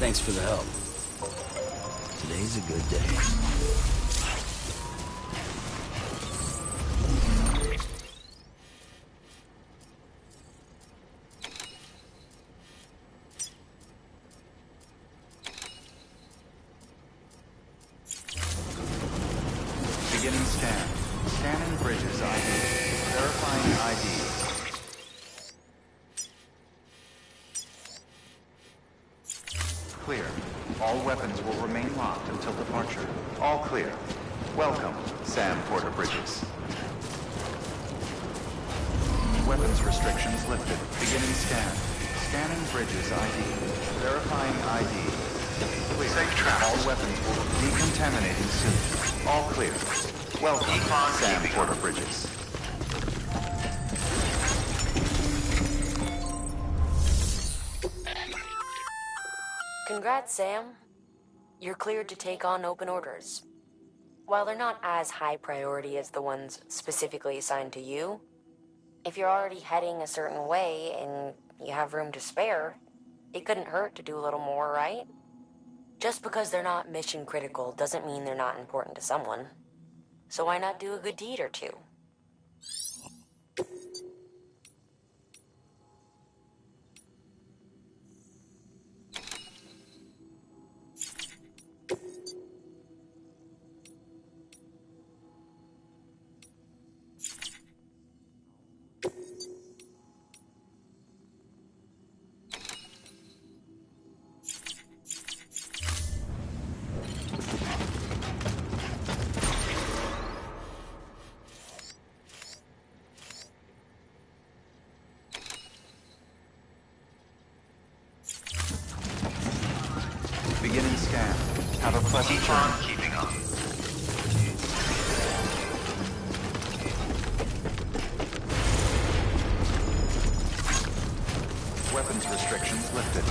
Thanks for the help. Today's a good day. Beginning scan. Scanning bridges ID. Verifying ID. Clear. All weapons will remain locked until departure. All clear. Welcome, Sam Porter Bridges. Weapons restrictions lifted. Beginning scan. Scanning bridges ID. Verifying ID. Clear. Safe travel. All weapons will decontaminating soon. All clear. Welcome, Sam Porter Bridges. Congrats, Sam. You're cleared to take on open orders. While they're not as high priority as the ones specifically assigned to you, if you're already heading a certain way and you have room to spare, it couldn't hurt to do a little more, right? Just because they're not mission critical doesn't mean they're not important to someone. So why not do a good deed or two? Beginning scan. Have a pleasant Keep journey. on keeping on. Weapons restrictions lifted.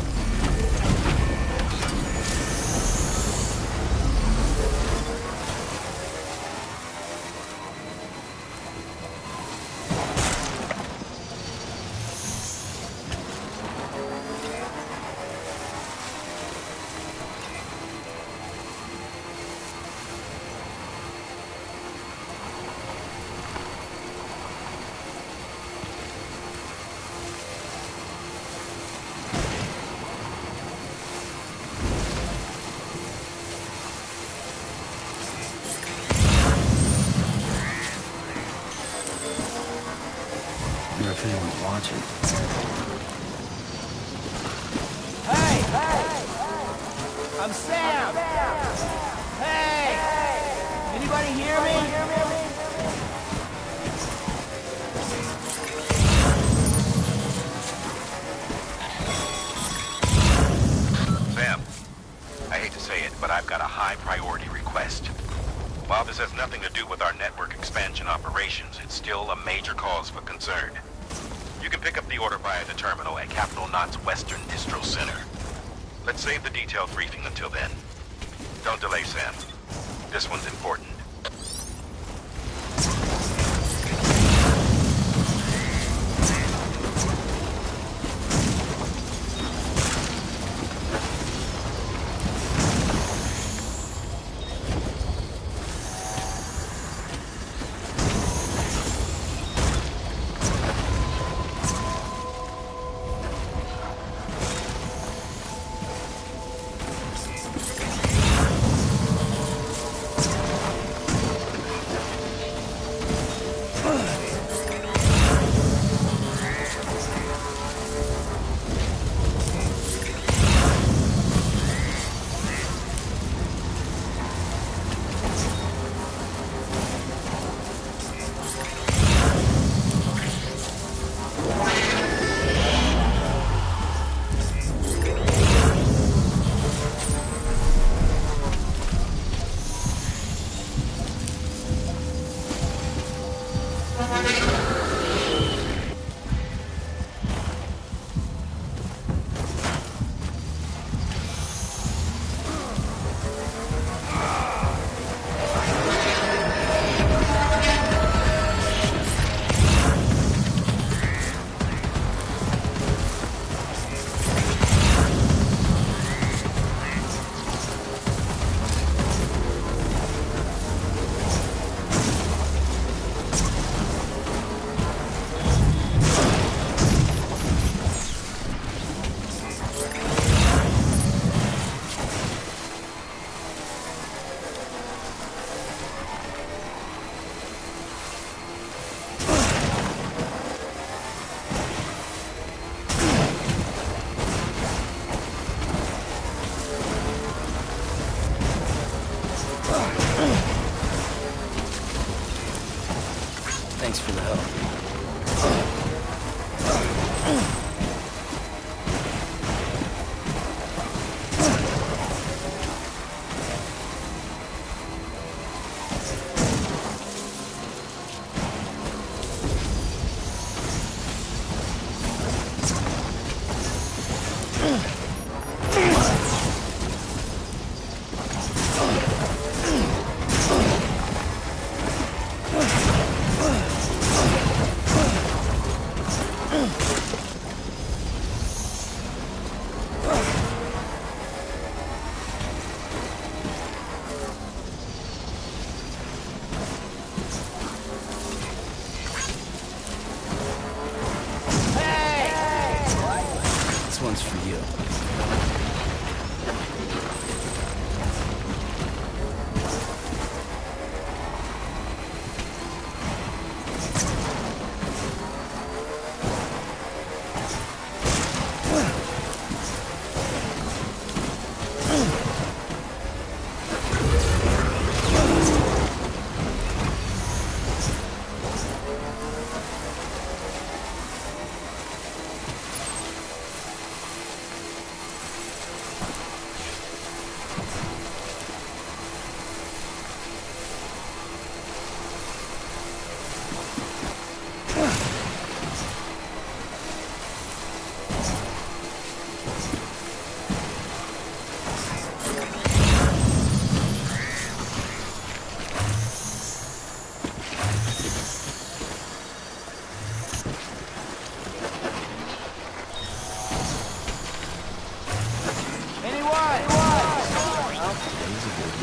I wonder if anyone's watching. Hey! I'm Sam! Hey! Anybody hear me? Sam, I hate to say it, but I've got a high priority request. While this has nothing to do with our network expansion operations, it's still a major cause for concern. You can pick up the order via the terminal at Capital Knot's Western Distro Center. Let's save the detailed briefing until then. Don't delay, Sam. This one's important.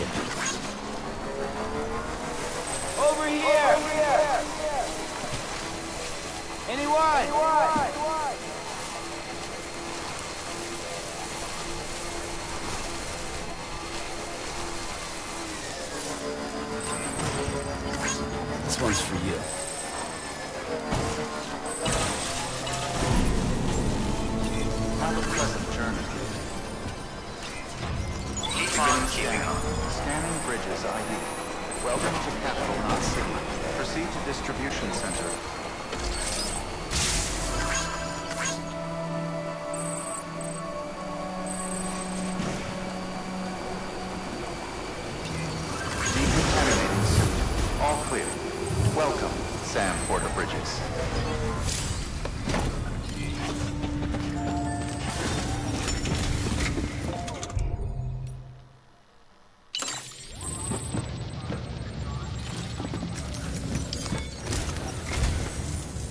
day. Over here! Anyone? This one's for you. Have a pleasant journey. Keeping on. Scanning bridges ID. Welcome to Capital Knot City. Proceed to distribution center. Decontaminating suit. All clear. Welcome, Sam Porter Bridges.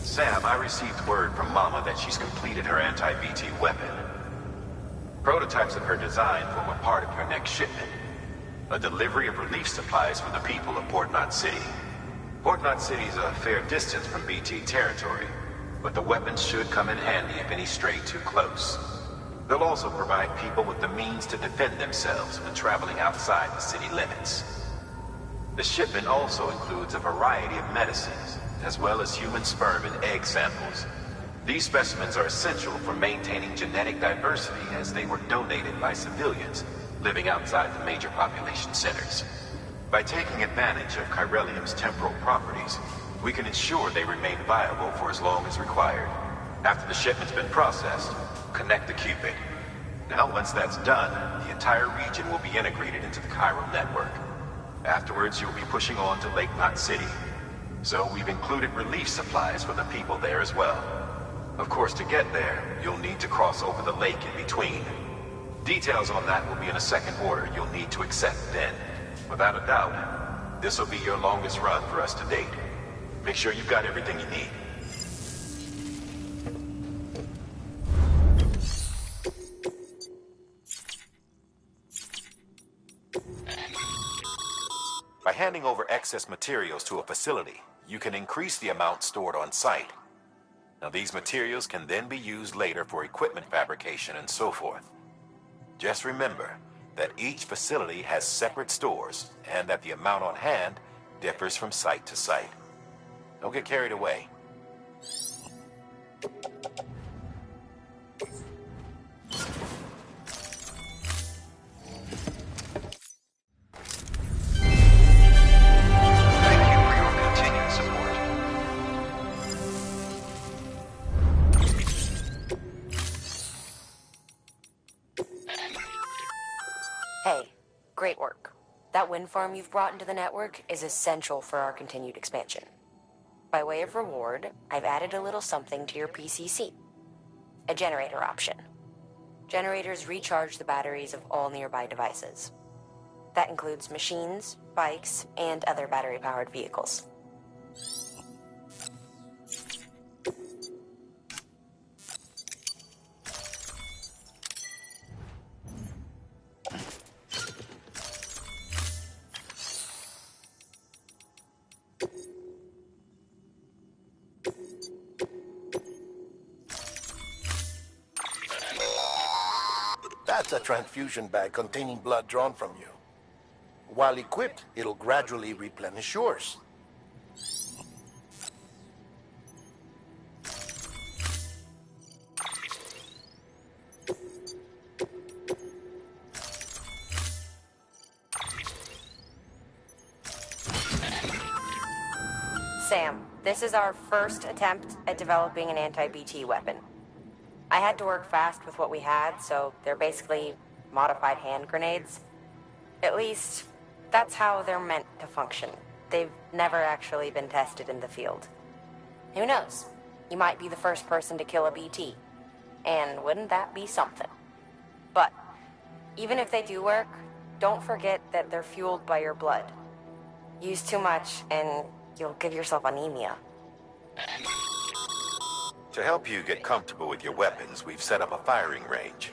Sam, I received word from Mama that she's completed her anti-BT weapon. Prototypes of her design form a part of your next shipment. A delivery of relief supplies for the people of Port Knot City. Port Knot City is a fair distance from BT territory, but the weapons should come in handy if any stray too close. They'll also provide people with the means to defend themselves when traveling outside the city limits. The shipment also includes a variety of medicines, as well as human sperm and egg samples. These specimens are essential for maintaining genetic diversity as they were donated by civilians living outside the major population centers. By taking advantage of chiralium's temporal properties, we can ensure they remain viable for as long as required. After the shipment's been processed, connect the Cupid. Now, once that's done, the entire region will be integrated into the chiral network. Afterwards, you'll be pushing on to Lake Knot City. So we've included relief supplies for the people there as well. Of course, to get there, you'll need to cross over the lake in between. Details on that will be in a second order you'll need to accept then. Without a doubt, this will be your longest run for us to date. Make sure you've got everything you need. By handing over excess materials to a facility, you can increase the amount stored on site. Now, these materials can then be used later for equipment fabrication and so forth. Just remember that each facility has separate stores and that the amount on hand differs from site to site. Don't get carried away. Hey, great work. That wind farm you've brought into the network is essential for our continued expansion. By way of reward, I've added a little something to your PCC. A generator option. Generators recharge the batteries of all nearby devices. That includes machines, bikes, and other battery-powered vehicles. That's a transfusion bag containing blood drawn from you. While equipped, it'll gradually replenish yours. Sam, this is our first attempt at developing an anti-BT weapon. I had to work fast with what we had, so they're basically modified hand grenades. At least, that's how they're meant to function. They've never actually been tested in the field. Who knows? You might be the first person to kill a BT. And wouldn't that be something? But, even if they do work, don't forget that they're fueled by your blood. Use too much, and you'll give yourself anemia. To help you get comfortable with your weapons, we've set up a firing range.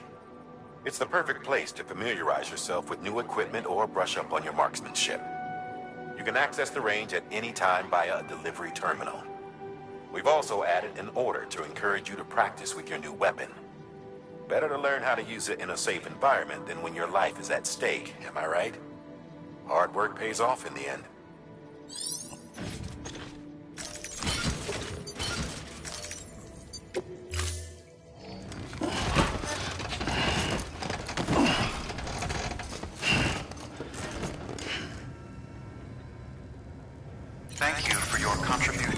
It's the perfect place to familiarize yourself with new equipment or brush up on your marksmanship. You can access the range at any time via a delivery terminal. We've also added an order to encourage you to practice with your new weapon. Better to learn how to use it in a safe environment than when your life is at stake, am I right? Hard work pays off in the end. Thank you for your contribution.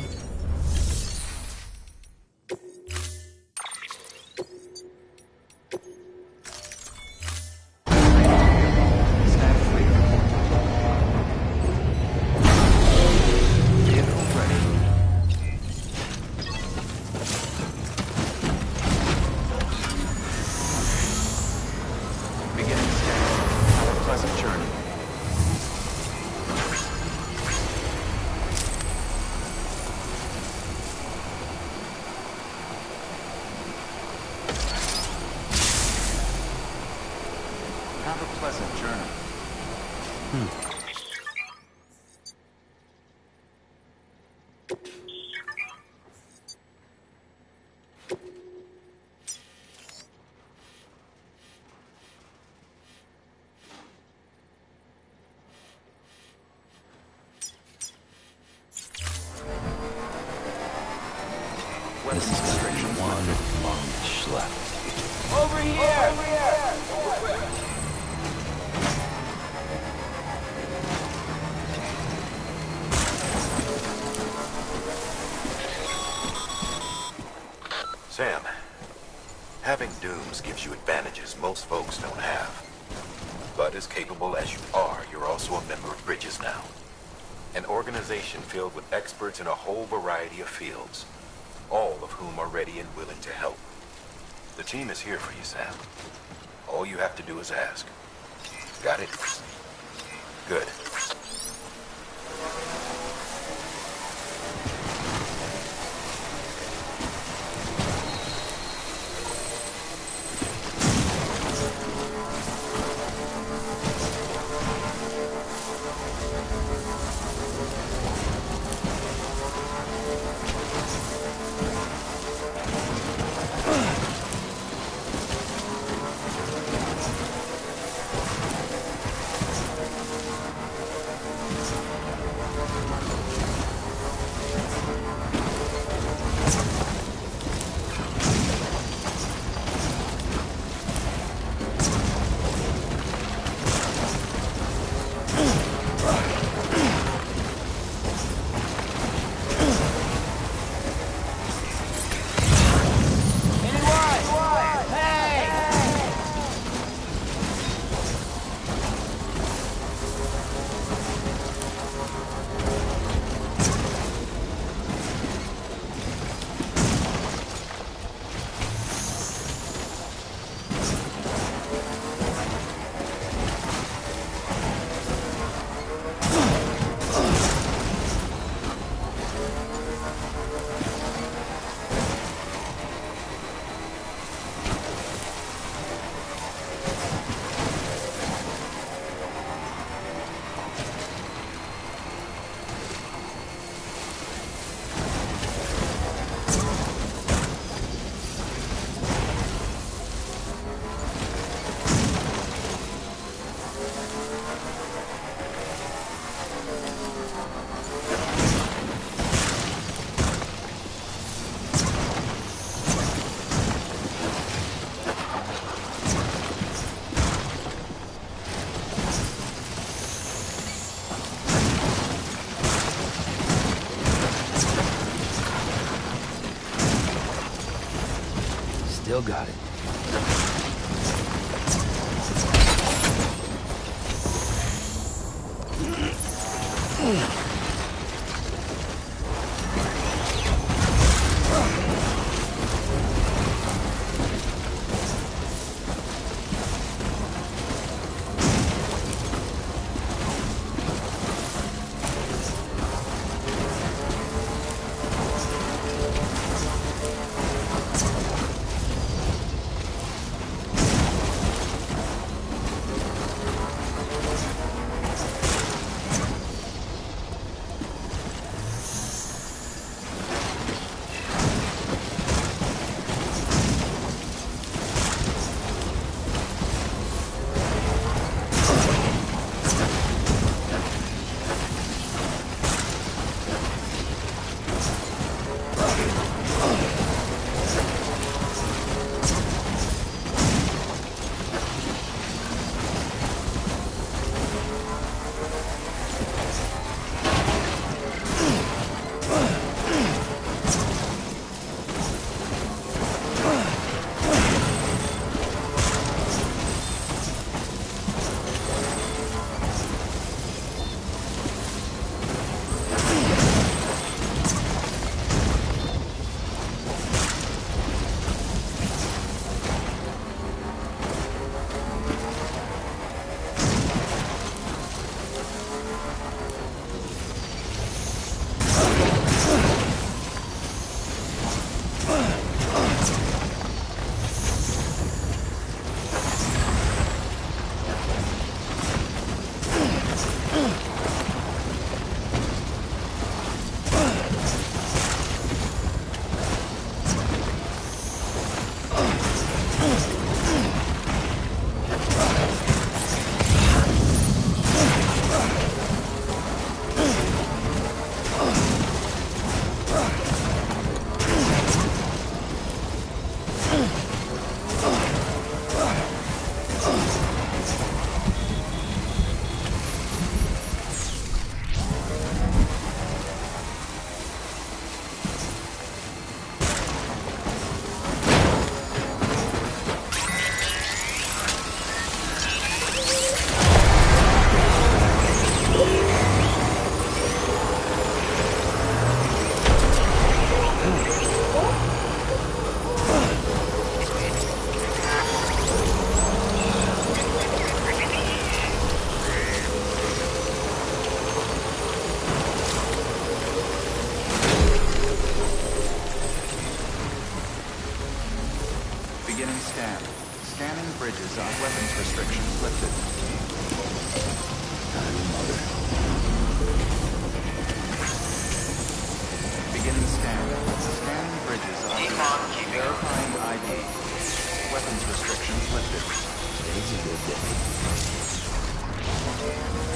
Stand clear. Vehicle ready. Beginning scan. Have a pleasant journey. Have a pleasant journey. This is gonna be one long schlep. Over here! Sam, having dooms gives you advantages most folks don't have. But as capable as you are, you're also a member of Bridges now. An organization filled with experts in a whole variety of fields, all of whom are ready and willing to help. The team is here for you, Sam. All you have to do is ask. Got it? Good. Still got it.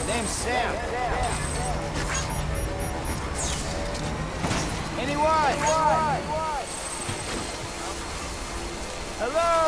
Name's Sam. Anyone? Hello?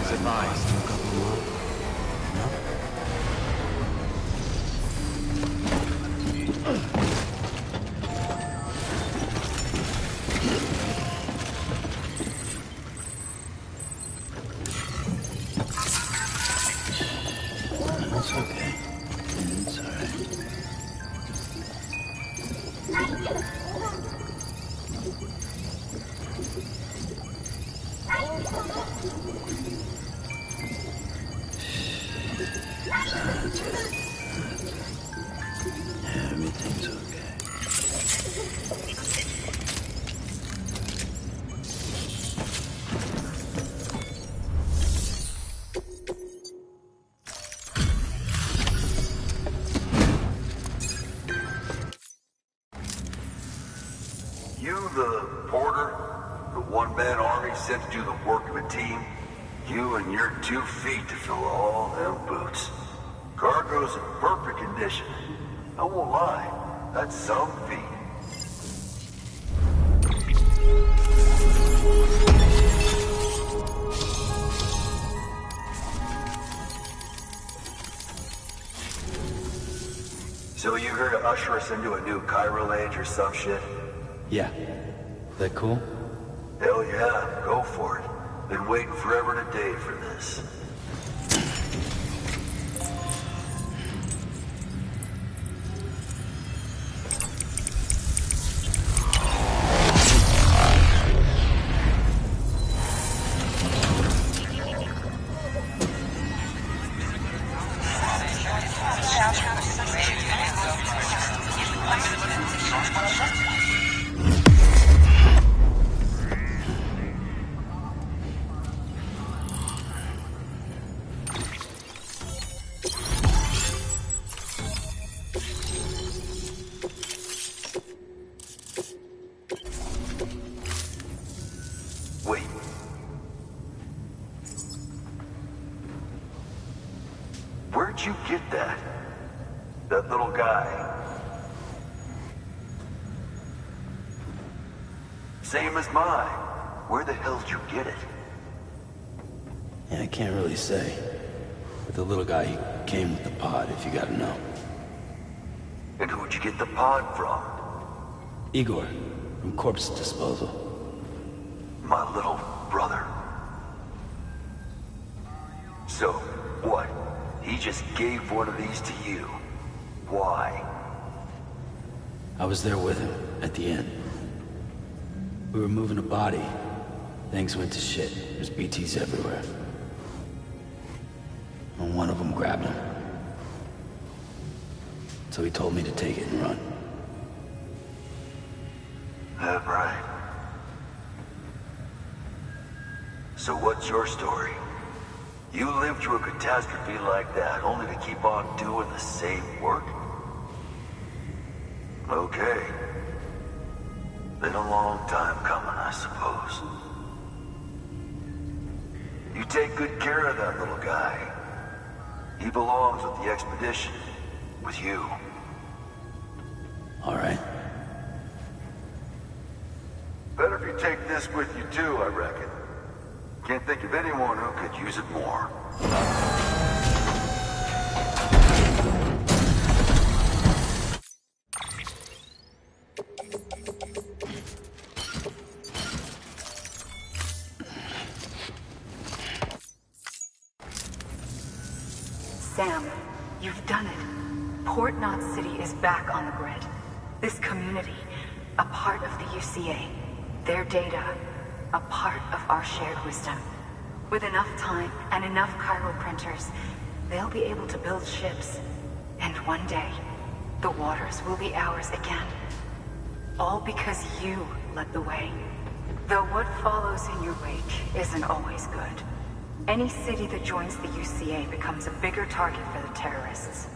is advised. It's okay. It's alright. That's it. Everything's okay. You the porter? The one-man army sent to do the work of a team? You and your 2 feet to fill all them boots. Cargo's in perfect condition. I won't lie, that's some feat. So you here to usher us into a new chiral age or some shit? Yeah. That cool? Hell yeah, go for it. Been waiting forever and a day for this. Wait. Where'd you get that? That little guy? Same as mine. Where the hell did you get it? Yeah, I can't really say. But the little guy, he came with the pod, if you gotta know. And who'd you get the pod from? Igor, from Corpse Disposal. My little brother. So, what? He just gave one of these to you. Why? I was there with him, at the end. We were moving a body. Things went to shit. There's BTs everywhere. And one of them grabbed him. So he told me to take it and run. That right. So what's your story? You lived through a catastrophe like that, only to keep on doing the same work? Okay. Been a long time coming, I suppose. You take good care of that little guy. He belongs with the expedition. With you. All right. Better if you take this with you too, I reckon. Can't think of anyone who could use it more. Sam, you've done it. Port Knot City is back on the grid. This community, a part of the UCA. Their data, a part of our shared wisdom. With enough time and enough chiral printers, they'll be able to build ships. And one day, the waters will be ours again. All because you led the way. Though what follows in your wake isn't always good. Any city that joins the UCA becomes a bigger target for the terrorists.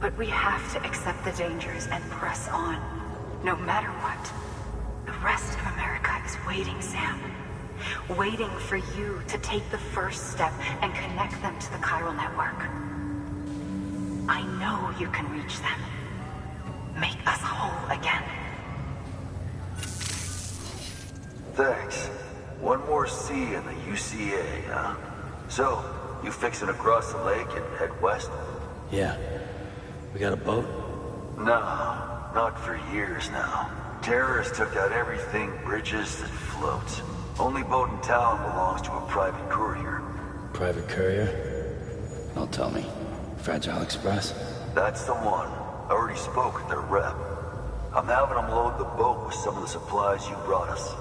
But we have to accept the dangers and press on, no matter what. The rest of America is waiting, Sam. Waiting for you to take the first step and connect them to the chiral network. I know you can reach them. Make us whole again. Thanks. One more C in the UCA, huh? So, you fixing to cross the lake and head west? Yeah. We got a boat? No, not for years now. Terrorists took out everything bridges that floats. Only boat in town belongs to a private courier. Private courier? Don't tell me. Fragile Express? That's the one. I already spoke with their rep. I'm having them load the boat with some of the supplies you brought us.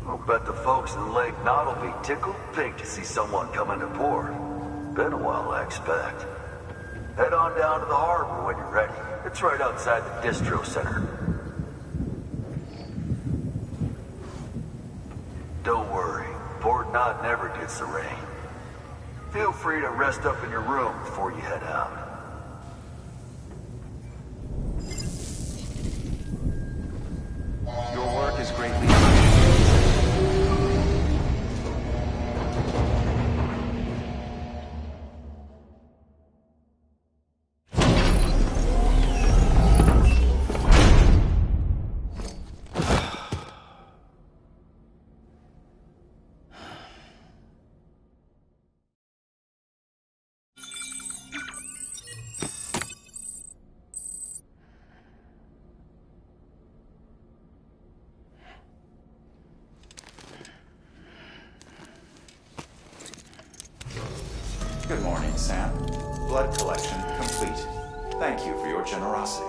I'll bet the folks in Lake Knot will be tickled pink to see someone come into port. Been a while, I expect. Head on down to the harbor when you're ready. It's right outside the distro center. Don't worry, Port Knot never gets the rain. Feel free to rest up in your room before you head out. Your work is greatly appreciated. Good morning, Sam. Blood collection complete. Thank you for your generosity.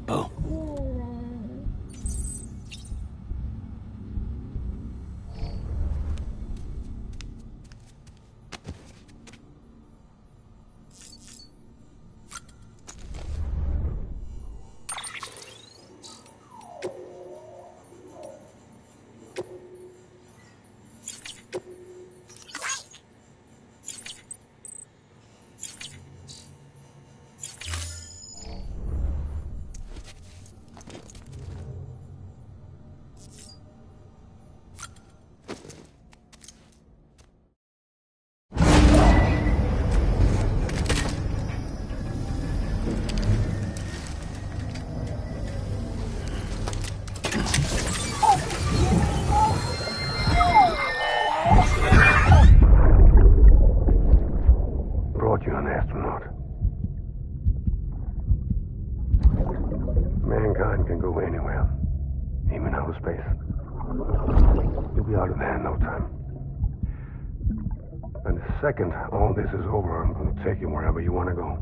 Oh. The second all this is over, I'm gonna take you wherever you want to go.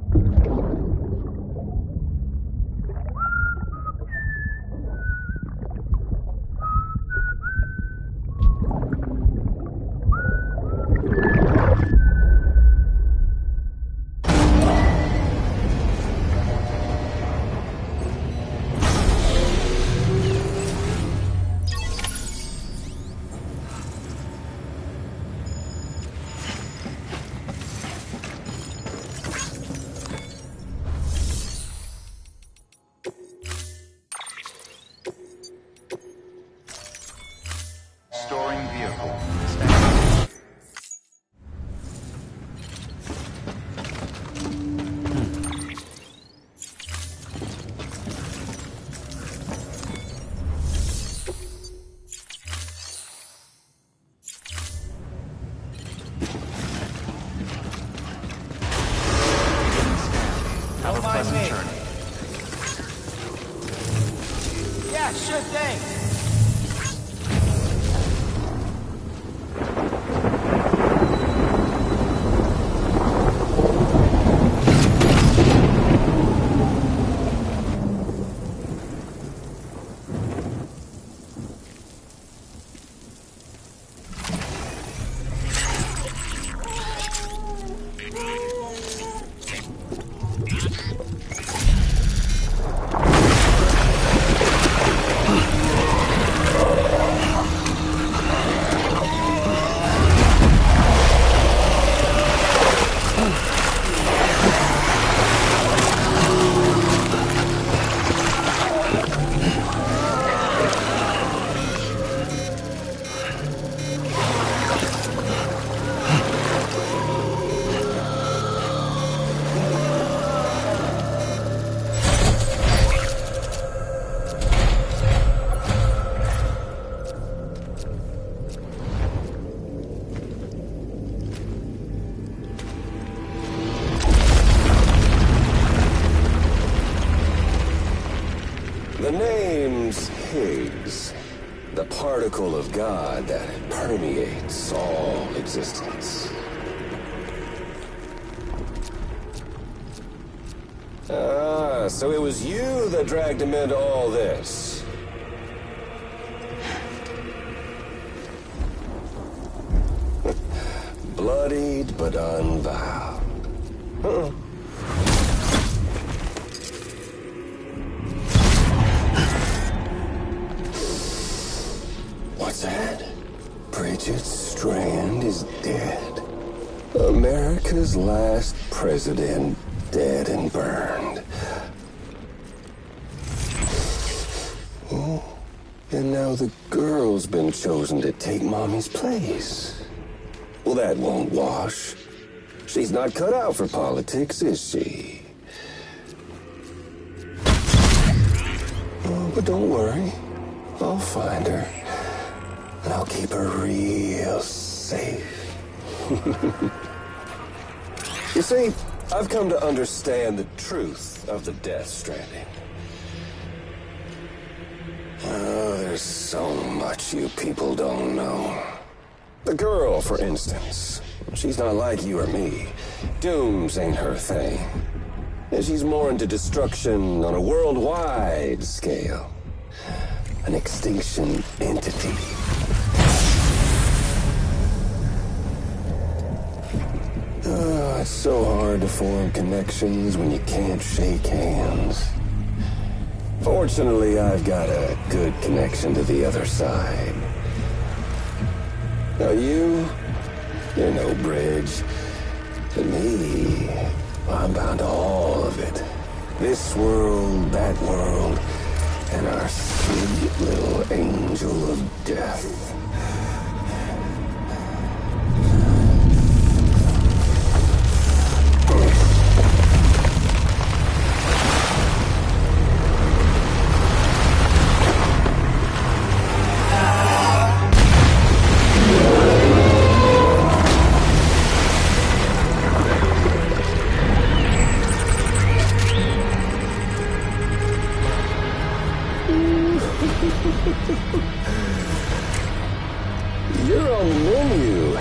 Storing vehicle. Standing. Have a pleasant journey. Yeah, sure thing. The name's Higgs, the particle of God that permeates all existence. Ah, so it was you that dragged him into all this. Bloodied but unvowed. What's that? Bridget Strand is dead. America's last president dead and burned. Oh, and now the girl's been chosen to take Mommy's place. Well, that won't wash. She's not cut out for politics, is she? Oh, but don't worry. I'll find her. And I'll keep her real safe. You see, I've come to understand the truth of the Death Stranding. Oh, there's so much you people don't know. The girl, for instance, she's not like you or me. Dooms ain't her thing. And she's more into destruction on a worldwide scale. An extinction entity. Oh, it's so hard to form connections when you can't shake hands. Fortunately, I've got a good connection to the other side. Now you're no bridge. To me, I'm bound to all of it. This world, that world, and our sweet little angel of death. You're on the menu.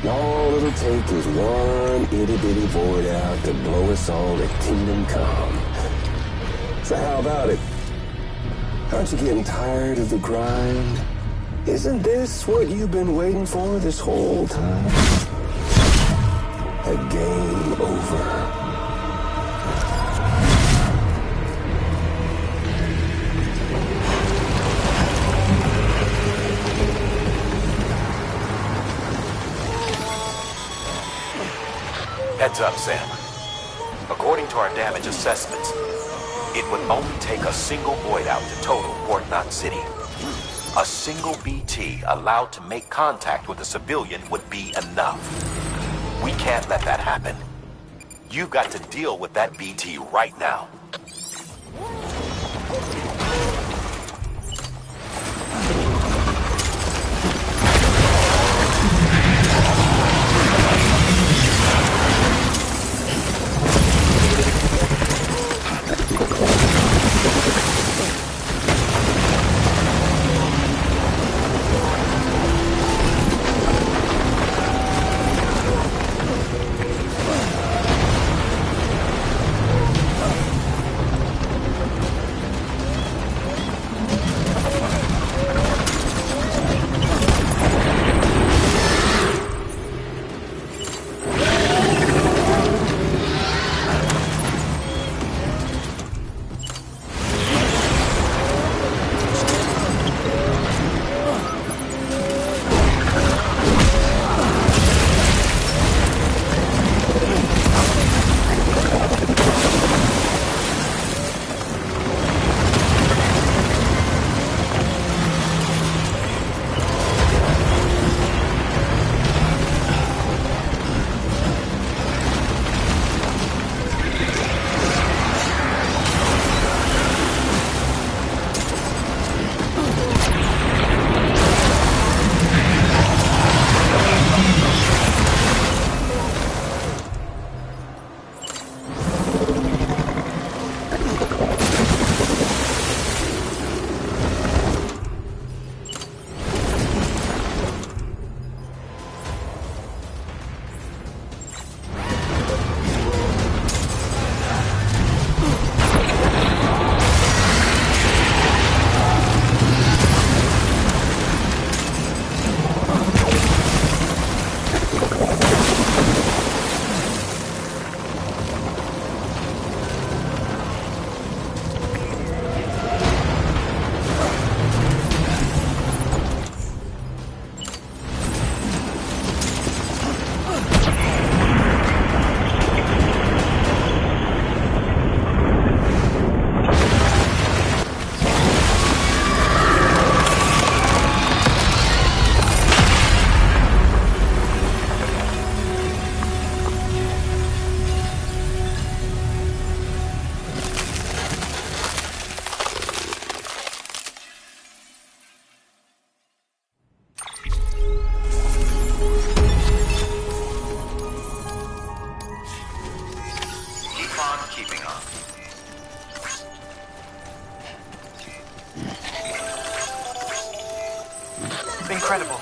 Oh, little take is one itty-bitty void out to blow us all to kingdom come. So how about it? Aren't you getting tired of the grind? Isn't this what you've been waiting for this whole time? A game over. Heads up, Sam. According to our damage assessments, it would only take a single void out to total Port Knot City. A single BT allowed to make contact with a civilian would be enough. We can't let that happen. You've got to deal with that BT right now. Incredible.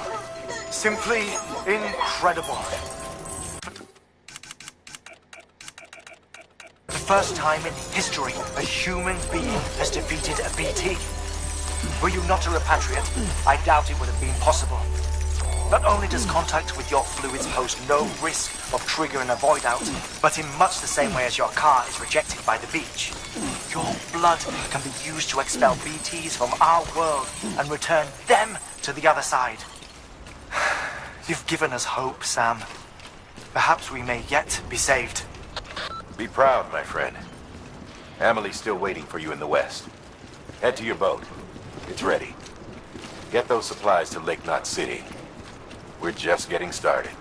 Simply incredible. The first time in history a human being has defeated a BT. Were you not a repatriate, I doubt it would have been possible. Not only does contact with your fluids pose no risk of triggering a void out, but in much the same way as your car is rejected by the beach. Your blood can be used to expel BTs from our world and return them to the other side. You've given us hope, Sam. Perhaps we may yet be saved. Be proud, my friend. Amelie's still waiting for you in the west. Head to your boat. It's ready. Get those supplies to Lake Knot City. We're just getting started.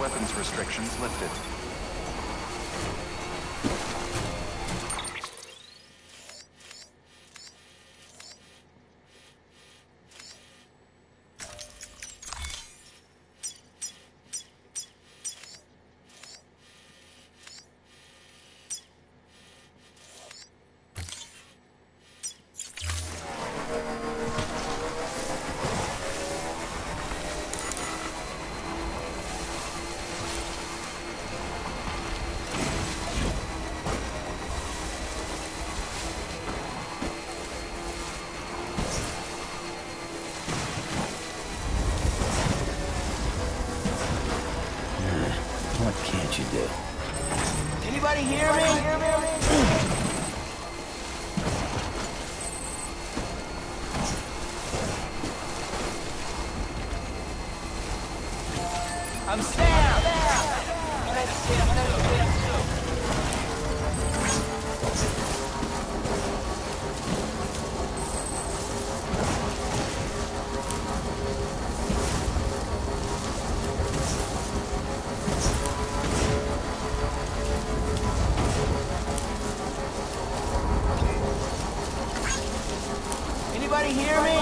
weapons restrictions lifted. What can't you do? Anybody hear me? I'm Sam! Anybody hear me?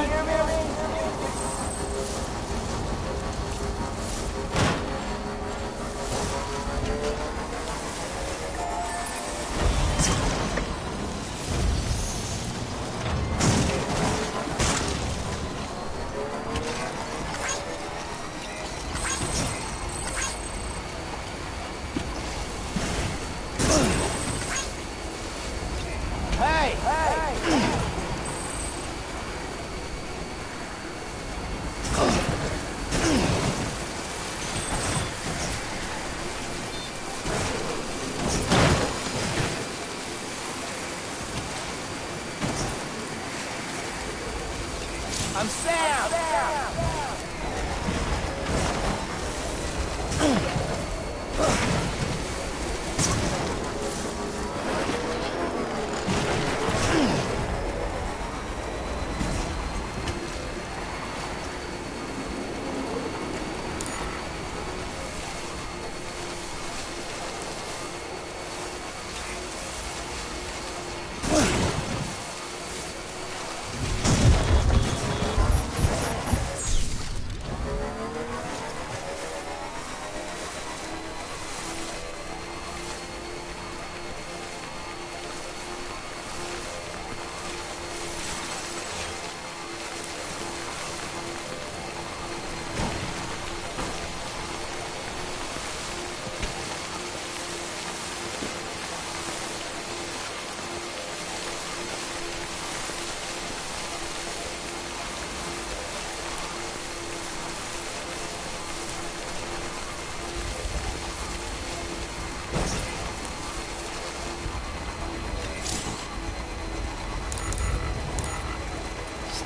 I'm Sam!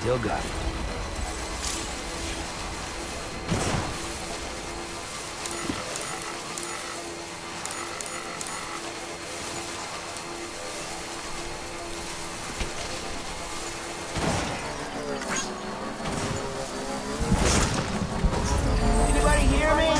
Still got it. Anybody hear me?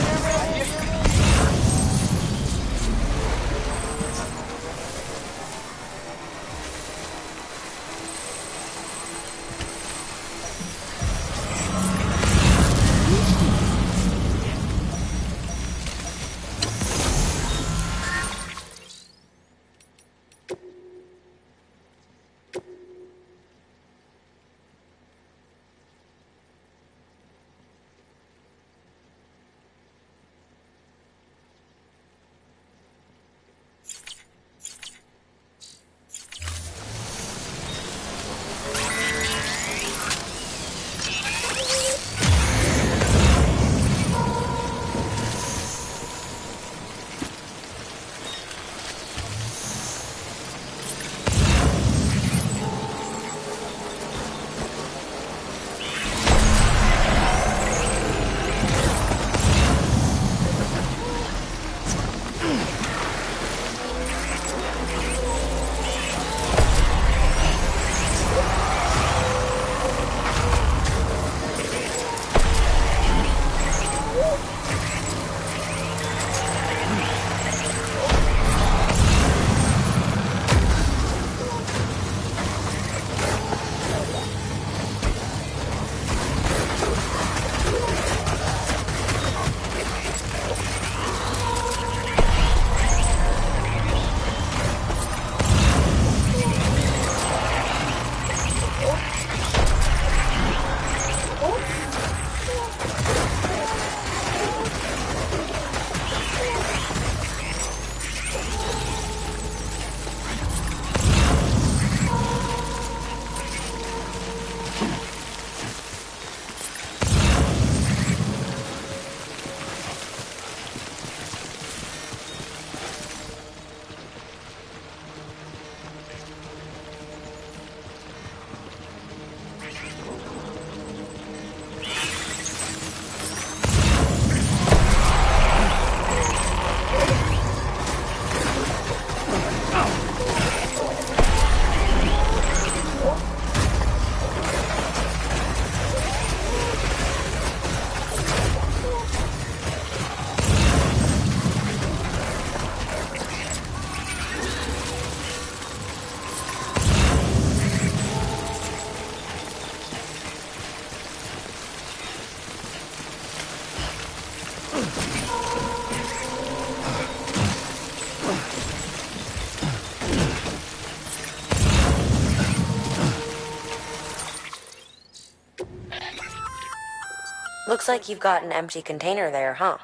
Looks like you've got an empty container there, huh?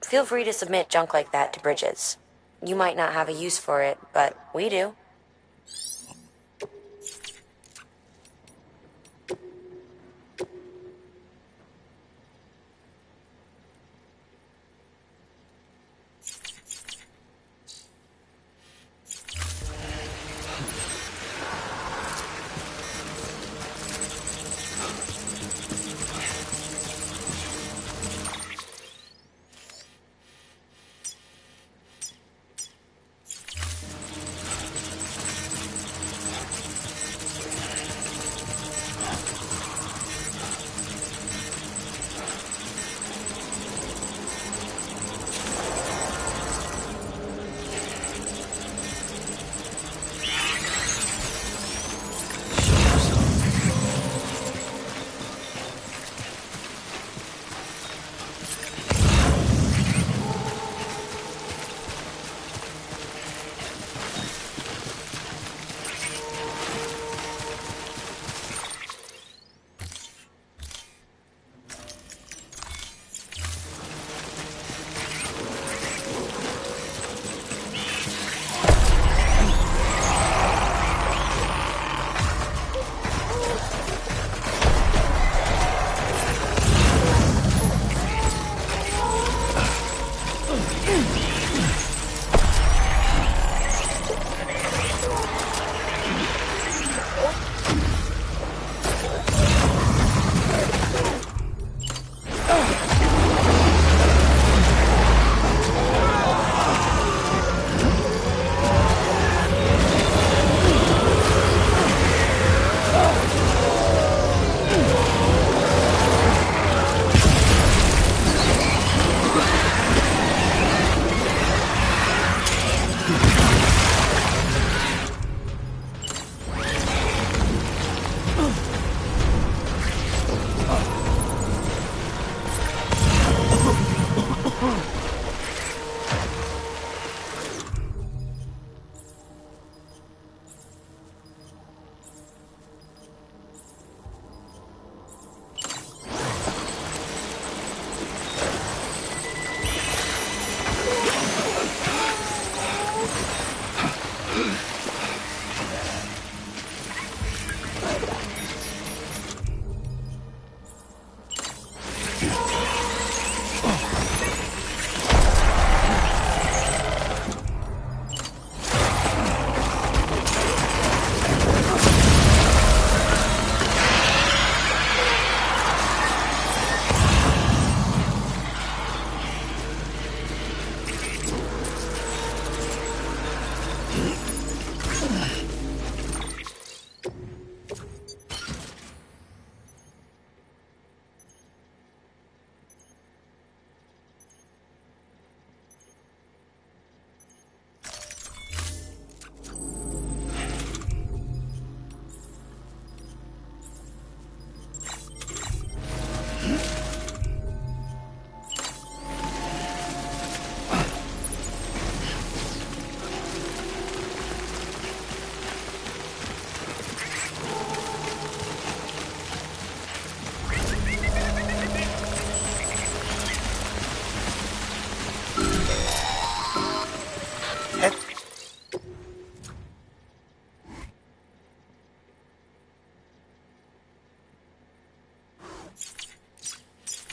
Feel free to submit junk like that to Bridges. You might not have a use for it, but we do.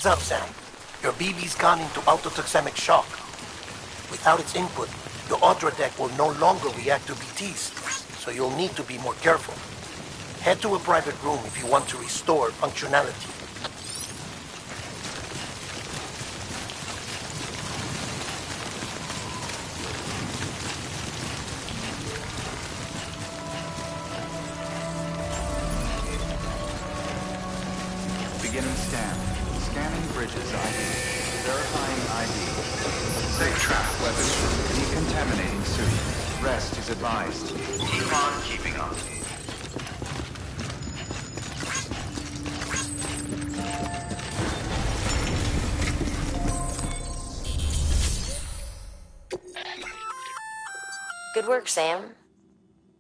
What's up, Sam? Your BB's gone into autotoxemic shock. Without its input, the Audra deck will no longer react to BTs, so you'll need to be more careful. Head to a private room if you want to restore functionality. Beginning scan. Scanning Bridges ID. Verifying ID. Safe trap weapon. Decontaminating suit. Rest is advised. Keep on keeping on. Good work, Sam.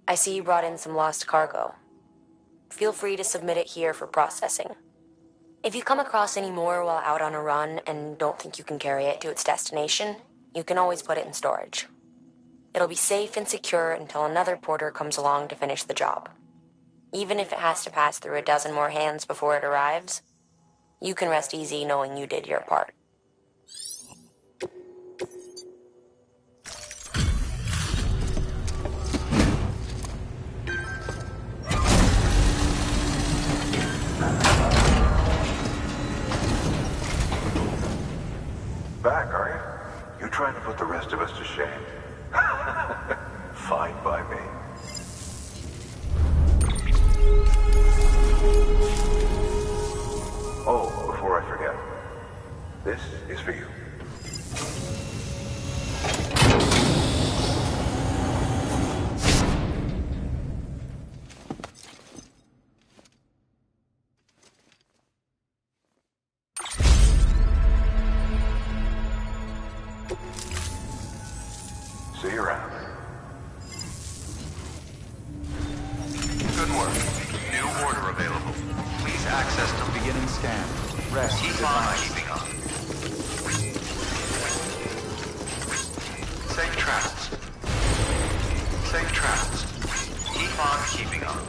I see you brought in some lost cargo. Feel free to submit it here for processing. If you come across any more while out on a run and don't think you can carry it to its destination, you can always put it in storage. It'll be safe and secure until another porter comes along to finish the job. Even if it has to pass through a dozen more hands before it arrives, you can rest easy knowing you did your part. Back, are you? You're trying to put the rest of us to shame. Fine by me. Oh, before I forget, this is for you. See you around. Good work. New order available. Please access the beginning scan. Rest. Keep on keeping on. Safe travels. Safe travels. Keep on keeping on.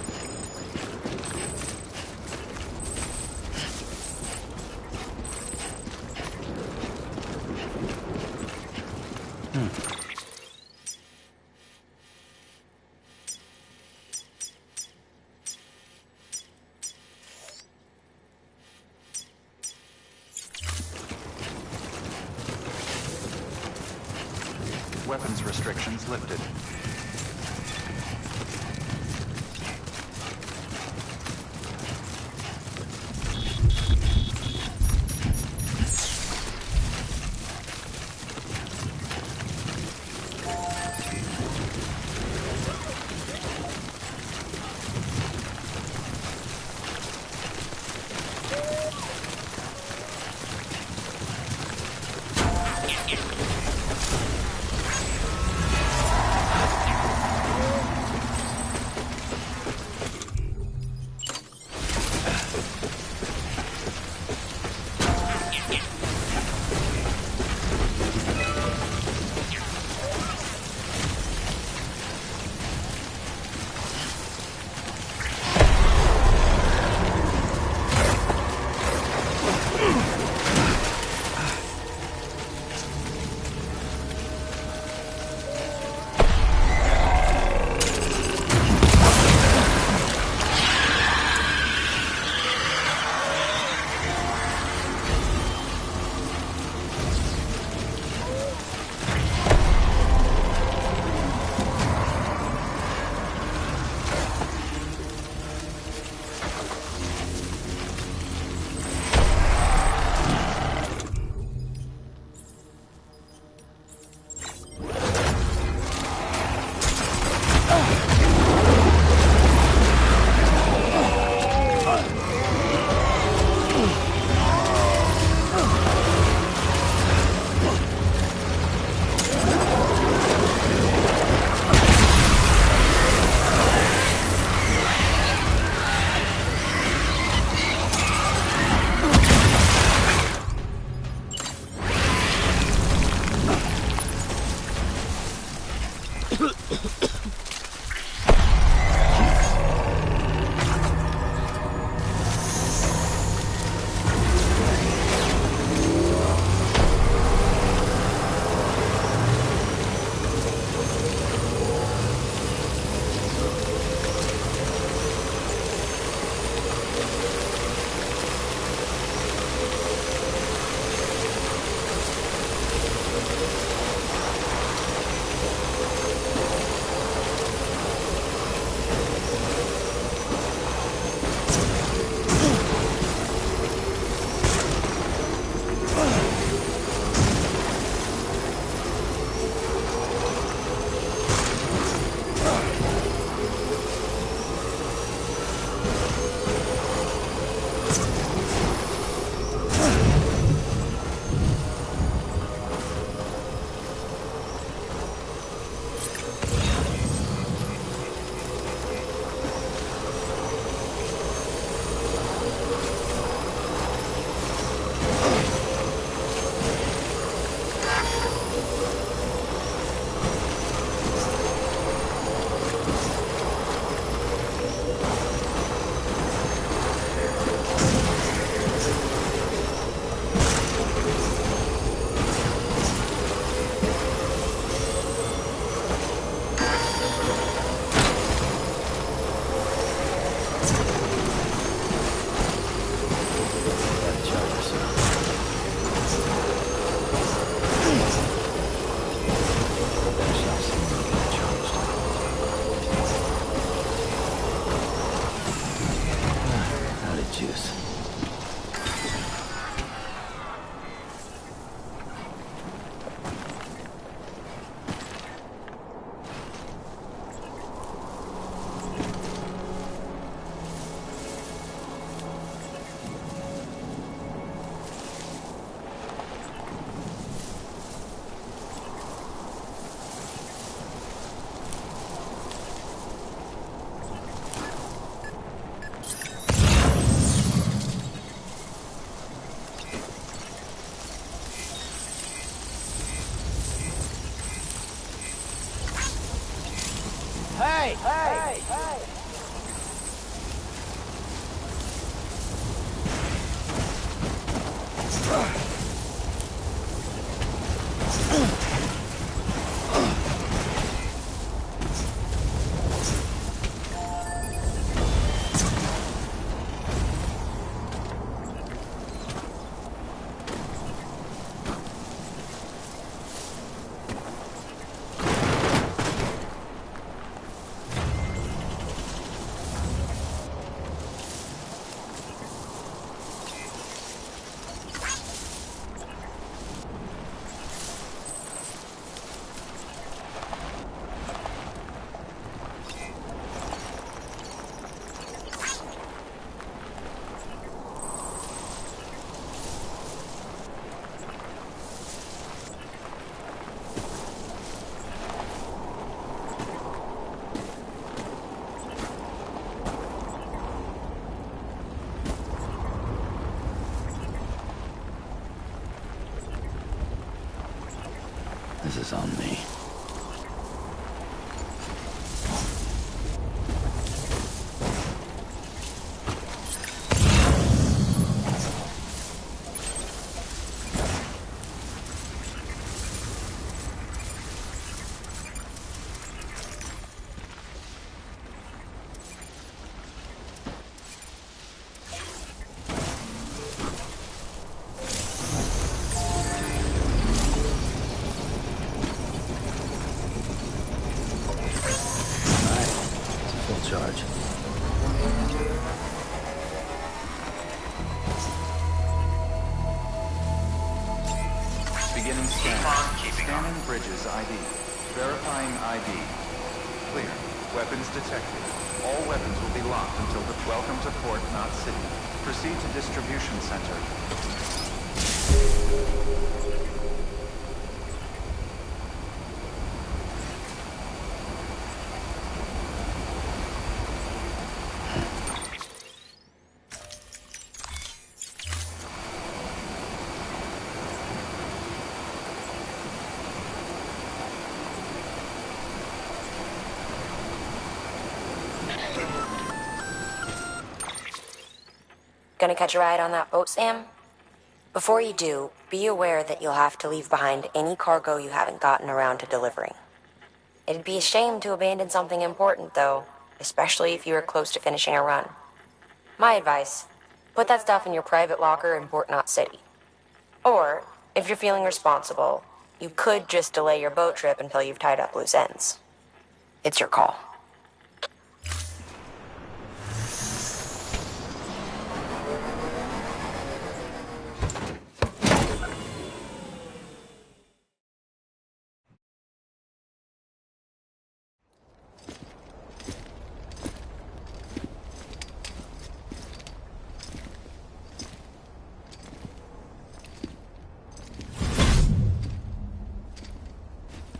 Weapons restrictions lifted. Hey! Hey! Hey! This is on me. Charge. Beginning scan. Scanning bridges ID. Verifying ID. Clear. Weapons detected. All weapons will be locked until the welcome to Port Knot City. Proceed to distribution center. Gonna catch a ride on that boat, Sam? Before you do, be aware that you'll have to leave behind any cargo you haven't gotten around to delivering. It'd be a shame to abandon something important, though, especially if you are close to finishing a run. My advice, put that stuff in your private locker in Port Knot City. Or, if you're feeling responsible, you could just delay your boat trip until you've tied up loose ends. It's your call.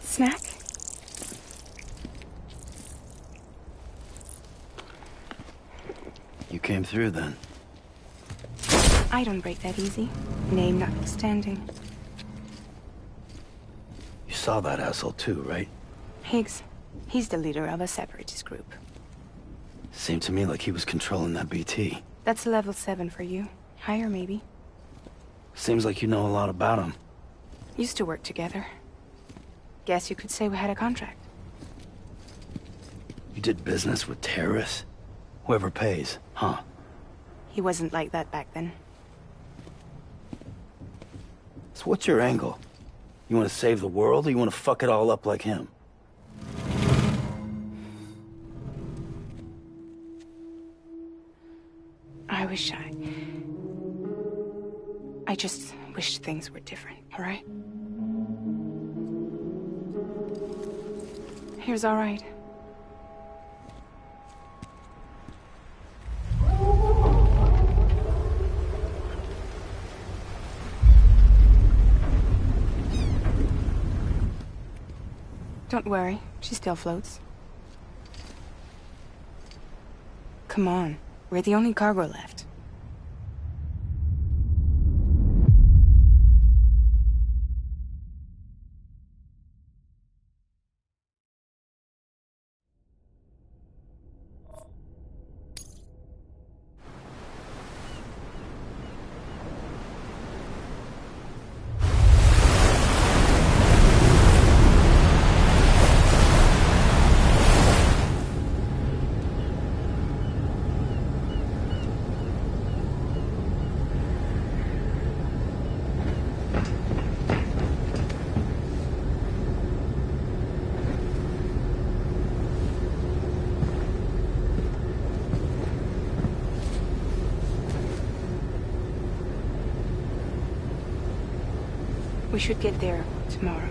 Snack? You came through then. I don't break that easy. Name notwithstanding. You saw that asshole too, right? Higgs. He's the leader of a separatist group. Seemed to me like he was controlling that BT. That's level 7 for you. Higher, maybe. Seems like you know a lot about him. Used to work together. Guess you could say we had a contract. You did business with terrorists? Whoever pays, huh? He wasn't like that back then. So what's your angle? You want to save the world, or you want to fuck it all up like him? I just wish things were different, all right? Here's all right. Don't worry, she still floats. Come on, we're the only cargo left. We should get there tomorrow.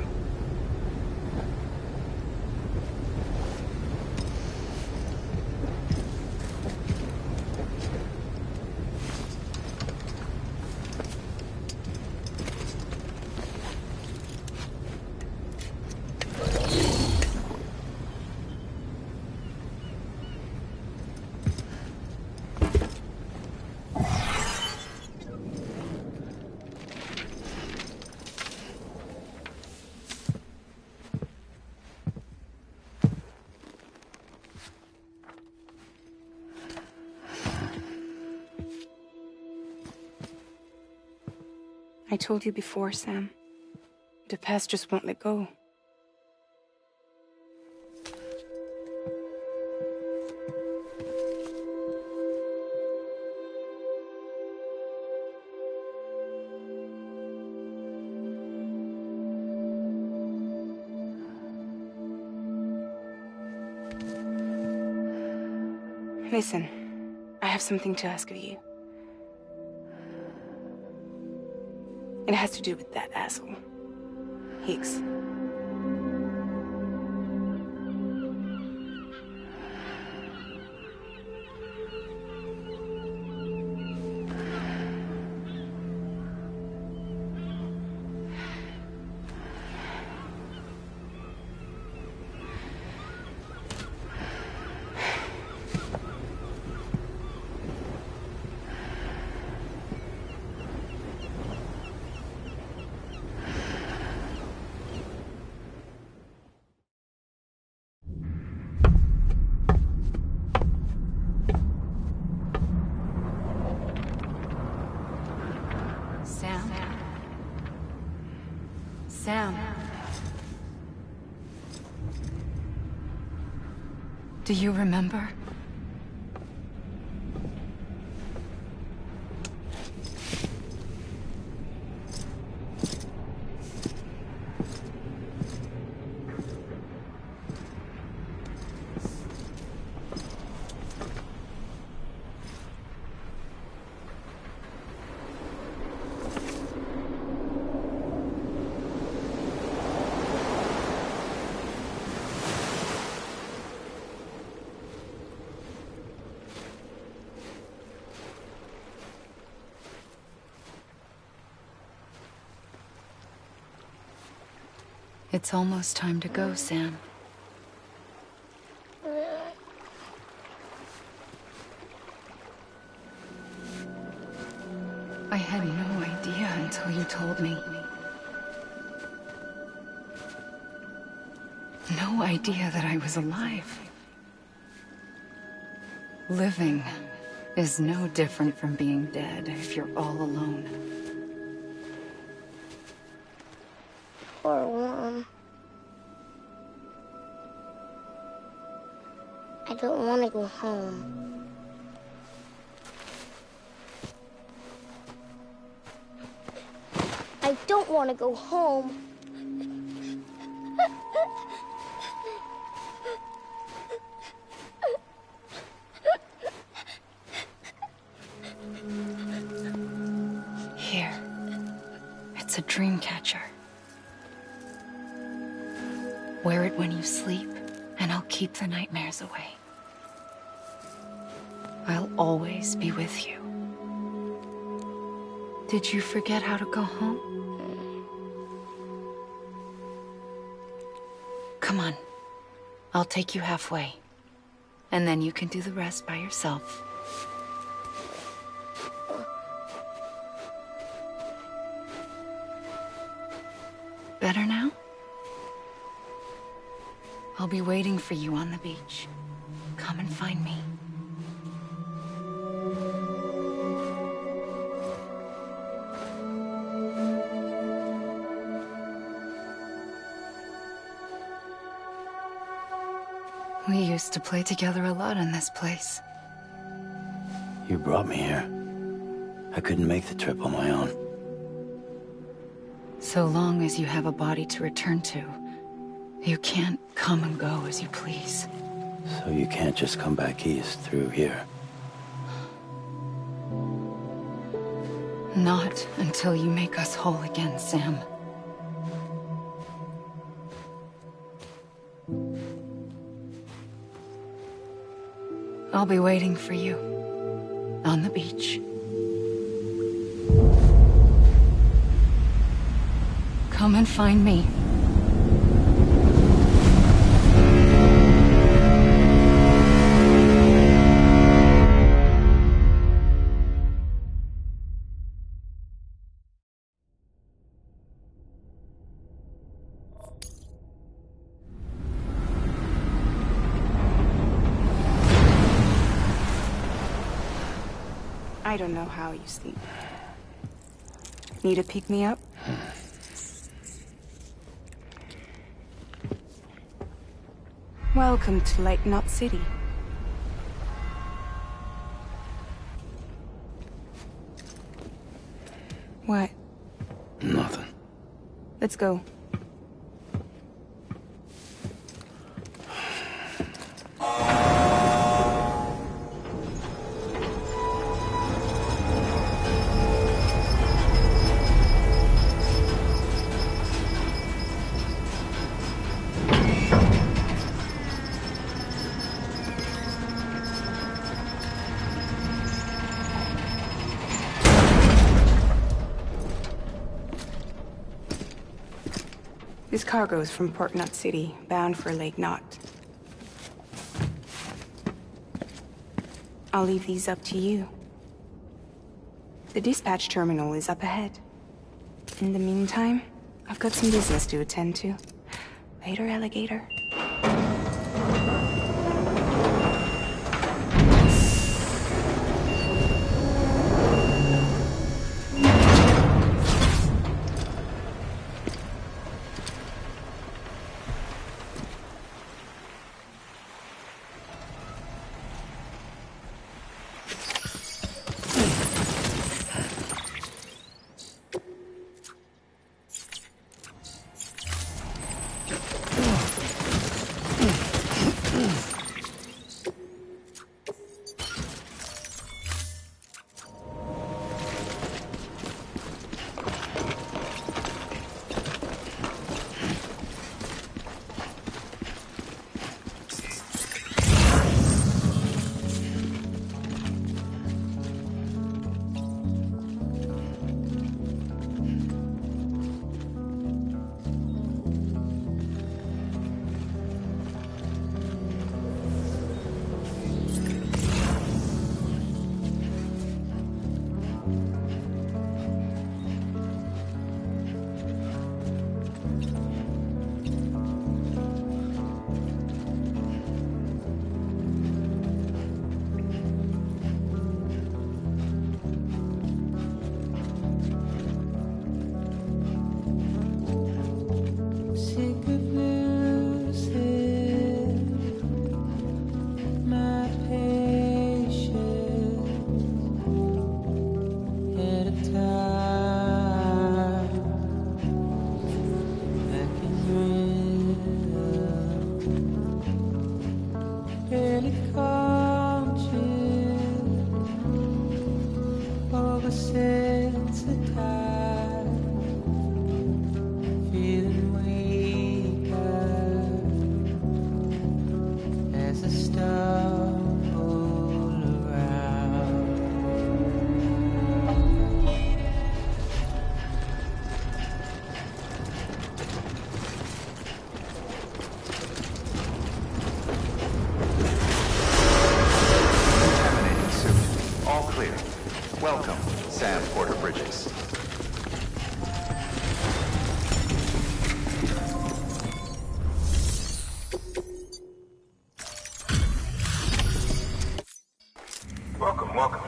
I told you before, Sam. The past just won't let go. Listen, I have something to ask of you. It has to do with that asshole, Higgs. Sam. Do you remember? It's almost time to go, Sam. I had no idea until you told me. No idea that I was alive. Living is no different from being dead if you're all alone. Poor Worm. I don't want to go home. I don't want to go home. Here. It's a dream catcher. Wear it when you sleep, and I'll keep the nightmares away. I'll always be with you. Did you forget how to go home? Come on. I'll take you halfway. And then you can do the rest by yourself. Better now? I'll be waiting for you on the beach. Come and find me. We used to play together a lot in this place. You brought me here. I couldn't make the trip on my own. So long as you have a body to return to, you can't come and go as you please. So you can't just come back east through here? Not until you make us whole again, Sam. I'll be waiting for you. On the beach. Come and find me. I don't know how you sleep. Need a pick-me-up? Welcome to Lake Knot City. What? Nothing. Let's go. This cargo is from Port Knot City, bound for Lake Knot. I'll leave these up to you. The dispatch terminal is up ahead. In the meantime, I've got some business to attend to. Later, alligator. Welcome, Sam Porter Bridges. Welcome.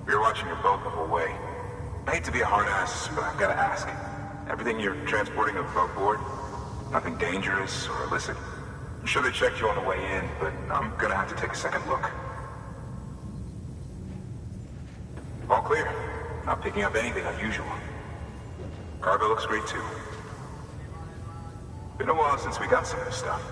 We were watching your boat move away. I hate to be a hard ass, but I've gotta ask. Everything you're transporting above board? Nothing dangerous or illicit? I'm sure they checked you on the way in, but I'm gonna have to take a second look. All clear. Not picking up anything unusual. Cargo looks great too. Been a while since we got some of this stuff.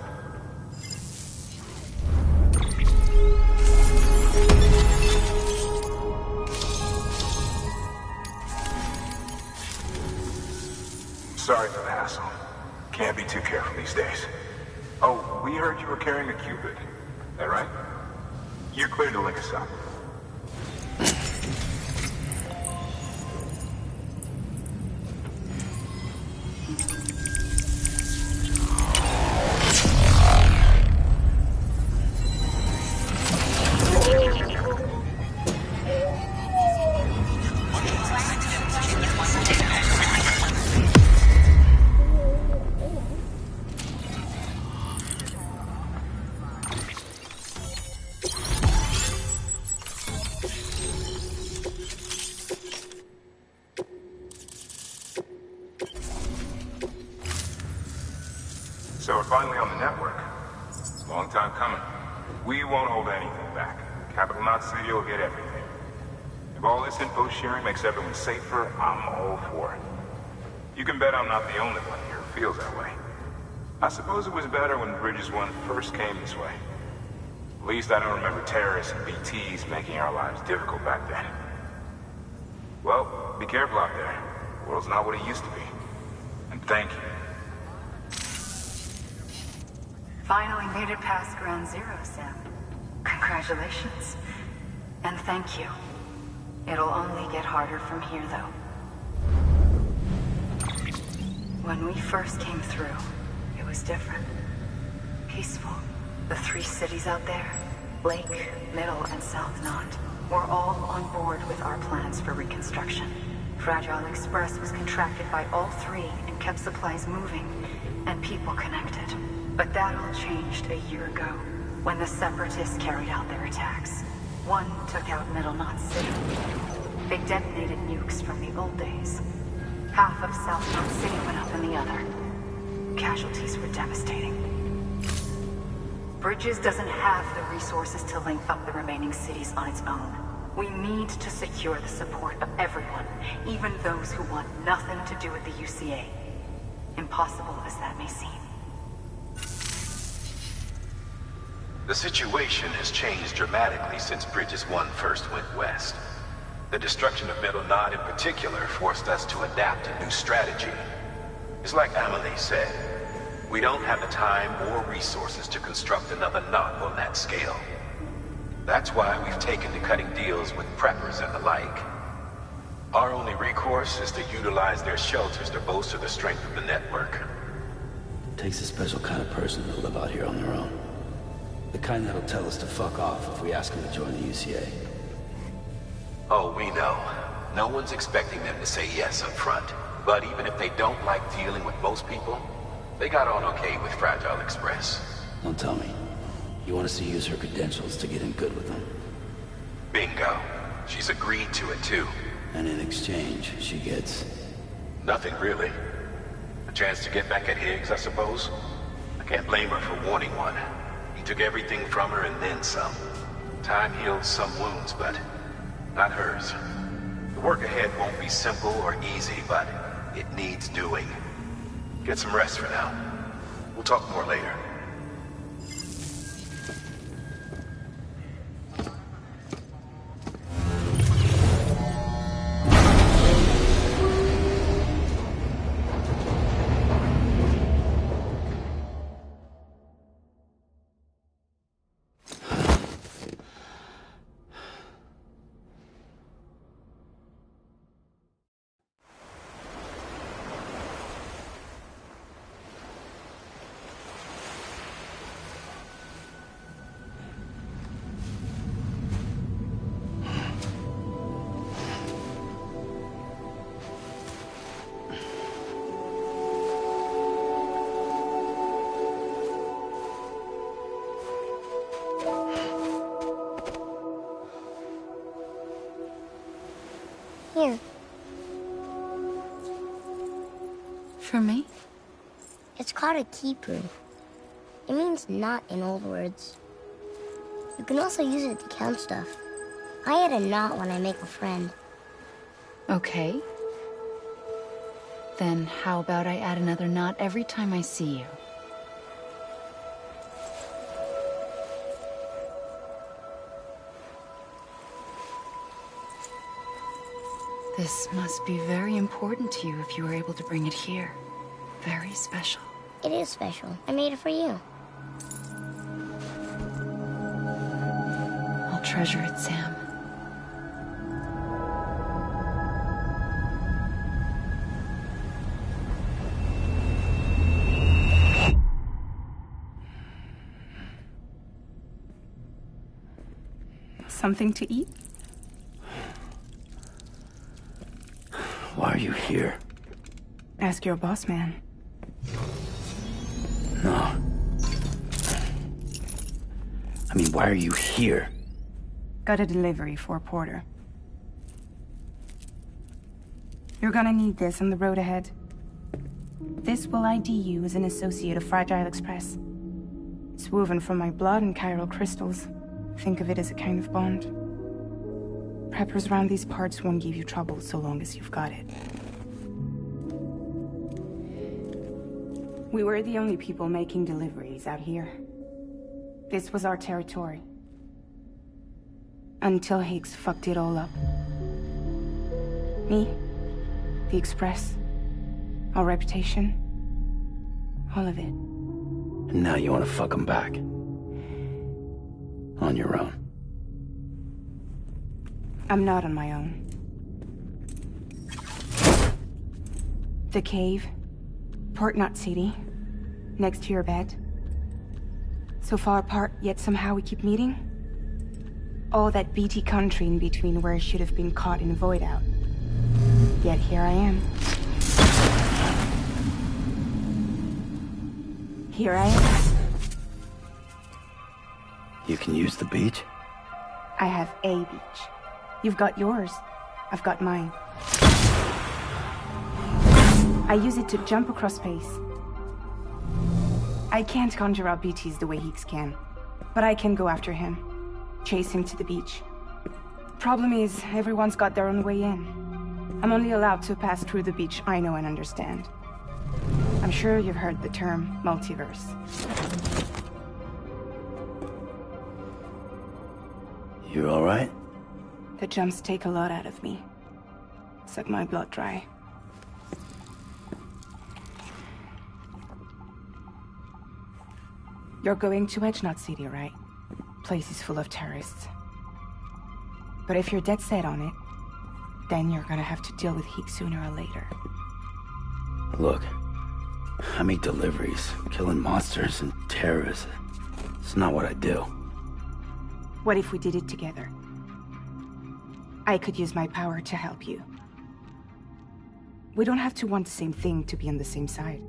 Sorry for the hassle. Can't be too careful these days. Oh, we heard you were carrying a Cupid. That right? You're clear to link us up. So we're finally on the network. Long time coming. We won't hold anything back. Capital Knot City will get everything. If all this info sharing makes everyone safer, I'm all for it. You can bet I'm not the only one here who feels that way. I suppose it was better when Bridges 1 first came this way. At least I don't remember terrorists and BTs making our lives difficult back then. Well, be careful out there. The world's not what it used to be. And thank you. Finally made it past Ground Zero, Sam. Congratulations. And thank you. It'll only get harder from here, though. When we first came through, it was different. Peaceful. The 3 cities out there, Lake, Middle, and South Knot, were all on board with our plans for reconstruction. Fragile Express was contracted by all 3 and kept supplies moving and people connected. But that all changed a year ago, when the Separatists carried out their attacks. One took out Middle Knot City. They detonated nukes from the old days. Half of South Knot City went up in the other. Casualties were devastating. Bridges doesn't have the resources to link up the remaining cities on its own. We need to secure the support of everyone, even those who want nothing to do with the UCA. Impossible as that may seem. The situation has changed dramatically since Bridges 1 first went west. The destruction of Middle Knot in particular forced us to adapt a new strategy. It's like Amelie said, we don't have the time or resources to construct another knot on that scale. That's why we've taken to cutting deals with preppers and the like. Our only recourse is to utilize their shelters to bolster the strength of the network. It takes a special kind of person to live out here on their own. The kind that'll tell us to fuck off if we ask them to join the UCA. Oh, we know. No one's expecting them to say yes up front. But even if they don't like dealing with most people, they got on okay with Fragile Express. Don't tell me. You want us to use her credentials to get in good with them? Bingo. She's agreed to it too. And in exchange, she gets... Nothing really. A chance to get back at Higgs, I suppose. I can't blame her for wanting one. He took everything from her and then some. Time heals some wounds, but not hers. The work ahead won't be simple or easy, but it needs doing. Get some rest for now. We'll talk more later. Here. For me? It's called a keeper. It means knot in old words. You can also use it to count stuff. I add a knot when I make a friend. Okay. Then how about I add another knot every time I see you? This must be very important to you if you were able to bring it here. Very special. It is special. I made it for you. treasure it, Sam. Something to eat? Why are you here? Ask your boss man. No. I mean, why are you here? Got a delivery for Porter. You're gonna need this on the road ahead. This will ID you as an associate of Fragile Express. It's woven from my blood and chiral crystals. Think of it as a kind of bond. Preppers around these parts won't give you trouble so long as you've got it. We were the only people making deliveries out here. This was our territory. Until Higgs fucked it all up. Me, the Express, our reputation, all of it. And now you want to fuck him back. On your own. I'm not on my own. The cave, Port Knot City, next to your bed. So far apart, yet somehow we keep meeting. All that BT country in between where I should have been caught in a void out. Yet here I am. Here I am. You can use the beach? I have a beach. You've got yours. I've got mine. I use it to jump across space. I can't conjure up BTs the way Higgs can, but I can go after him. Chase him to the beach. Problem is, everyone's got their own way in. I'm only allowed to pass through the beach I know and understand. I'm sure you've heard the term multiverse. You all right? The jumps take a lot out of me. Suck my blood dry. You're going to Edge Knot City, right? Place is full of terrorists. But if you're dead set on it, then you're gonna have to deal with Higgs sooner or later. Look, I make deliveries, killing monsters and terrorists. It's not what I do. What if we did it together? I could use my power to help you. We don't have to want the same thing to be on the same side.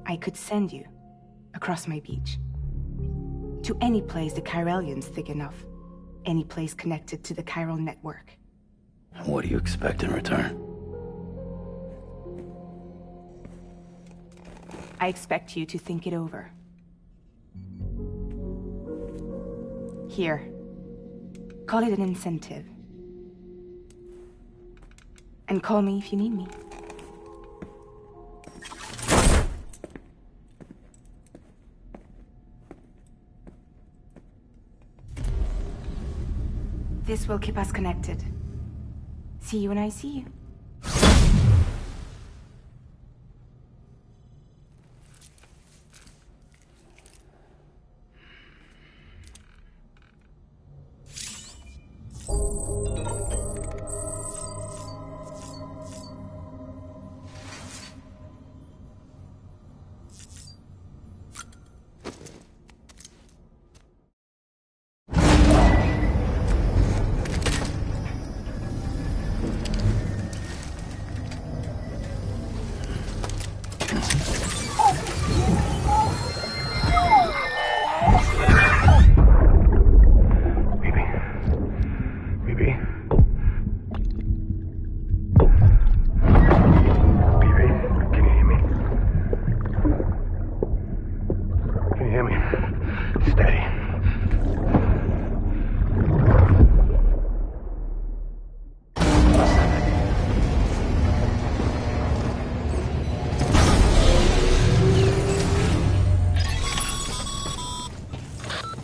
I could send you across my beach. To any place the Chiralian's thick enough. Any place connected to the chiral network. What do you expect in return? I expect you to think it over. Here. Call it an incentive. And call me if you need me. This will keep us connected. See you when I see you.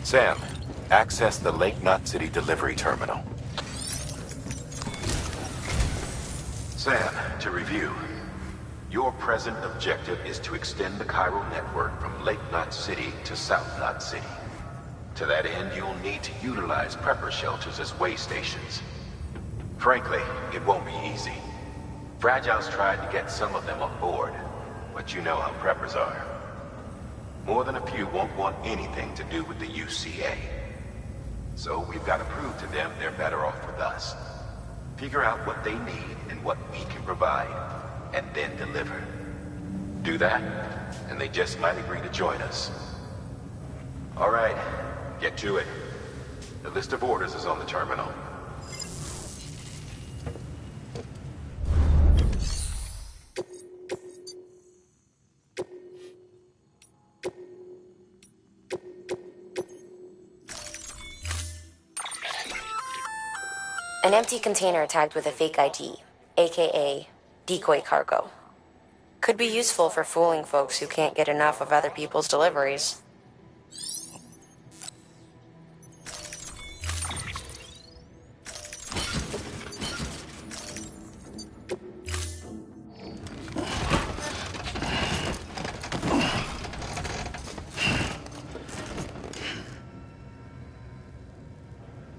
Sam, access the Lake Knot City delivery terminal. Sam, to review. Your present objective is to extend the chiral network from Lake Knot City to South Knot City. To that end, you'll need to utilize prepper shelters as way stations. Frankly, it won't be easy. Fragile's tried to get some of them on board, but you know how preppers are. More than a few won't want anything to do with the UCA. So we've got to prove to them they're better off with us. Figure out what they need and what we can provide, and then deliver. Do that, and they just might agree to join us. All right, get to it. The list of orders is on the terminal. An empty container tagged with a fake ID, aka decoy cargo. Could be useful for fooling folks who can't get enough of other people's deliveries.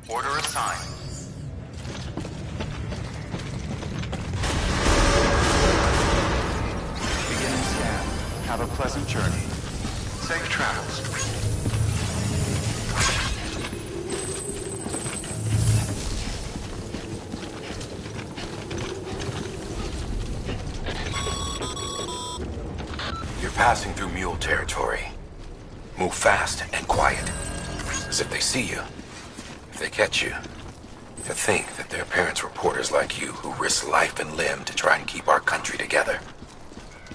Order assigned. Beginning scan. Have a pleasant journey. Safe travels. You're passing through mule territory. Move fast and quiet. As if they see you. If they catch you, to think that their parents were reporters like you who risk life and limb to try and keep our country together.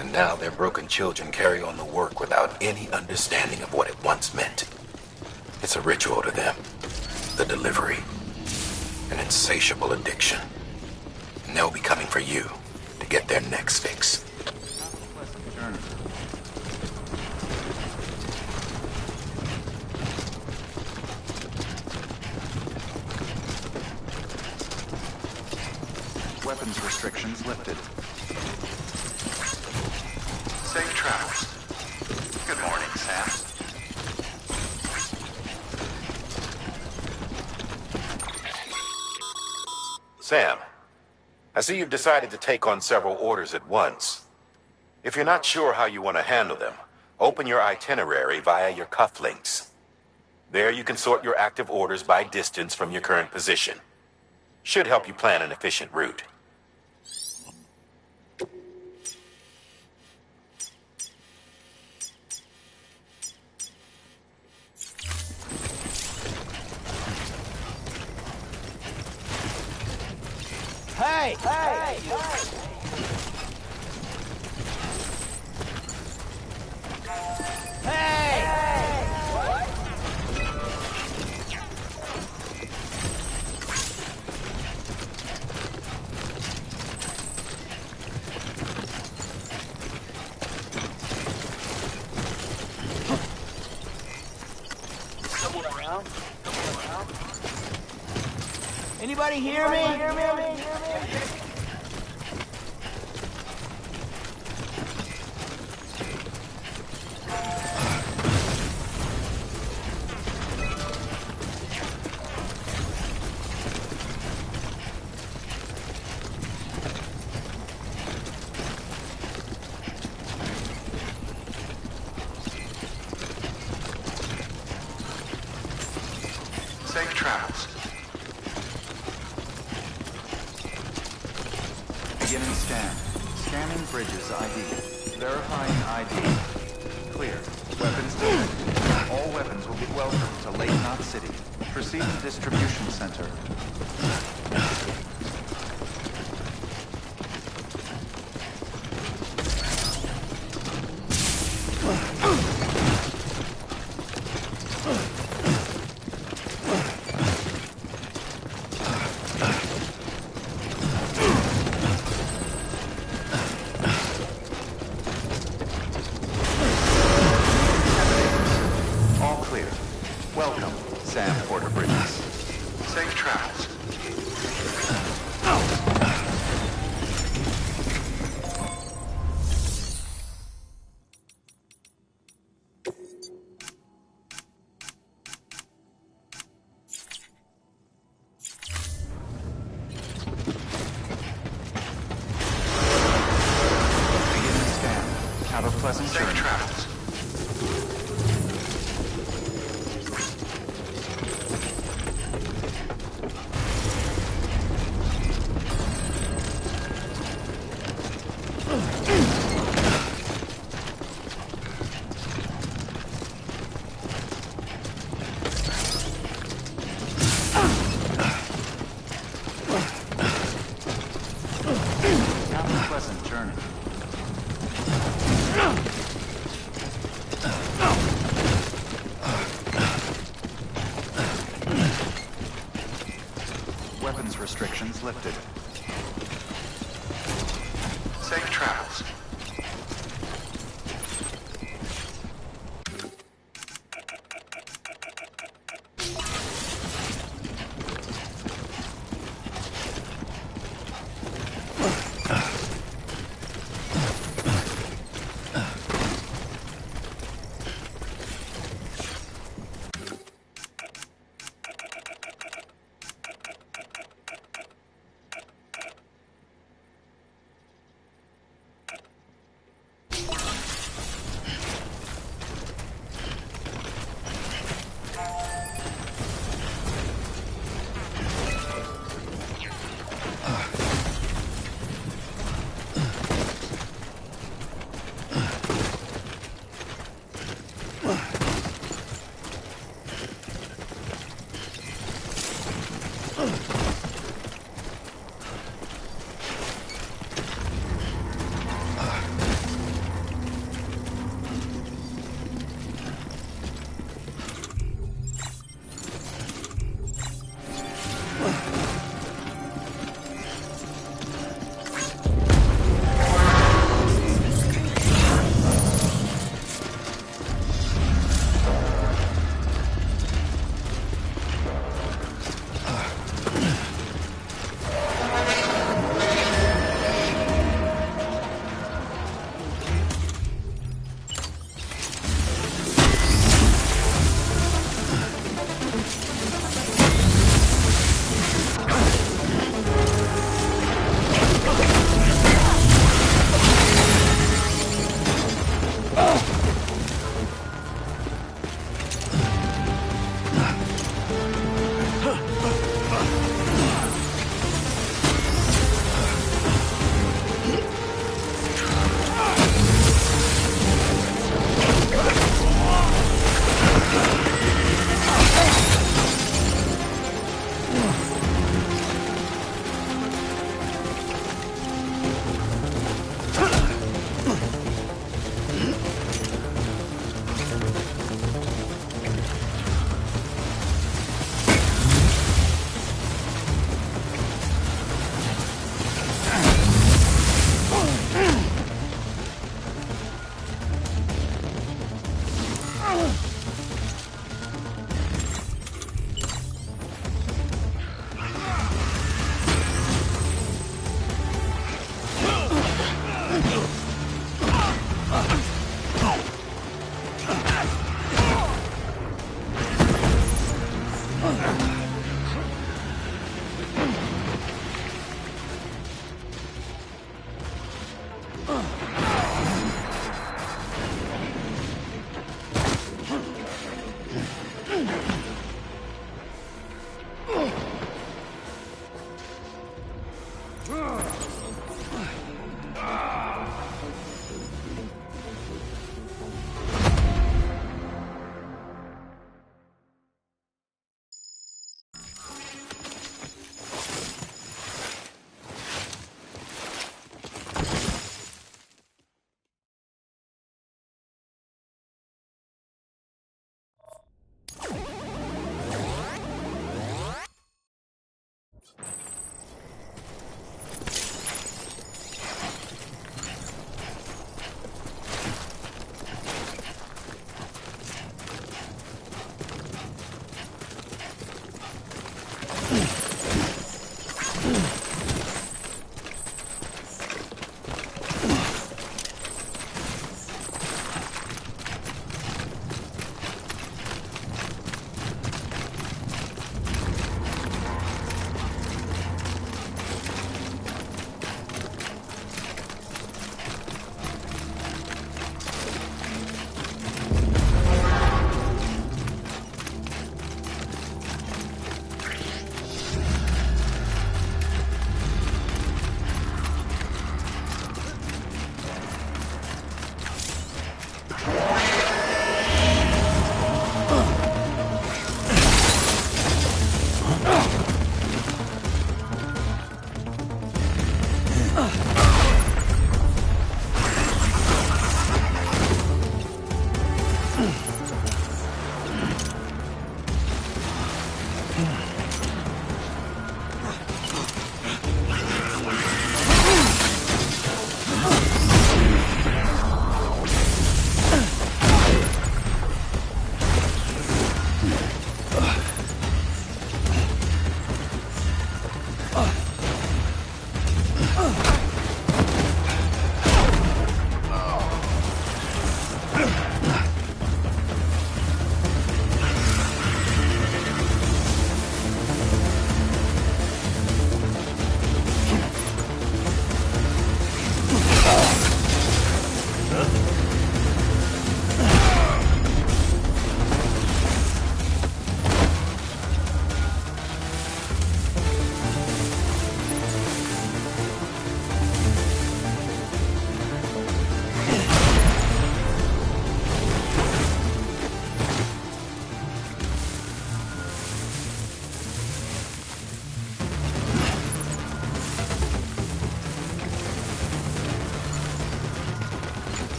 And now their broken children carry on the work without any understanding of what it once meant. It's a ritual to them. The delivery. An insatiable addiction. And they'll be coming for you to get their next fix. Weapons restrictions lifted. Safe travels. Good morning, Sam. Sam, I see you've decided to take on several orders at once. If you're not sure how you want to handle them, open your itinerary via your cufflinks. There you can sort your active orders by distance from your current position. Should help you plan an efficient route. Hey! Hey! Hey! Someone around? Anybody hear me? Safe travels. Beginning scan. Scanning bridges ID. Verifying ID. Clear. Weapons detected. All weapons will be welcome to Lake Knot City. Proceed to distribution center. All clear. Welcome, Sam Porter Bridges. Safe travels. access restrictions lifted. Safe travels.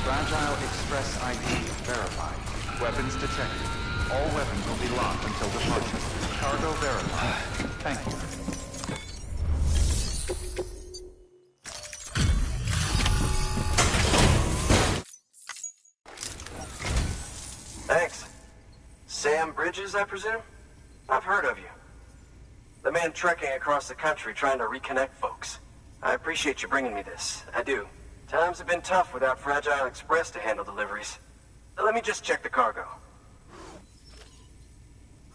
Fragile Express ID verified. Weapons detected. All weapons will be locked until departure. Cargo verified. Thank you. Thanks. Sam Bridges, I presume? I've heard of you. The man trekking across the country trying to reconnect folks. I appreciate you bringing me this. I do. Times have been tough without Fragile Express to handle deliveries. Let me just check the cargo.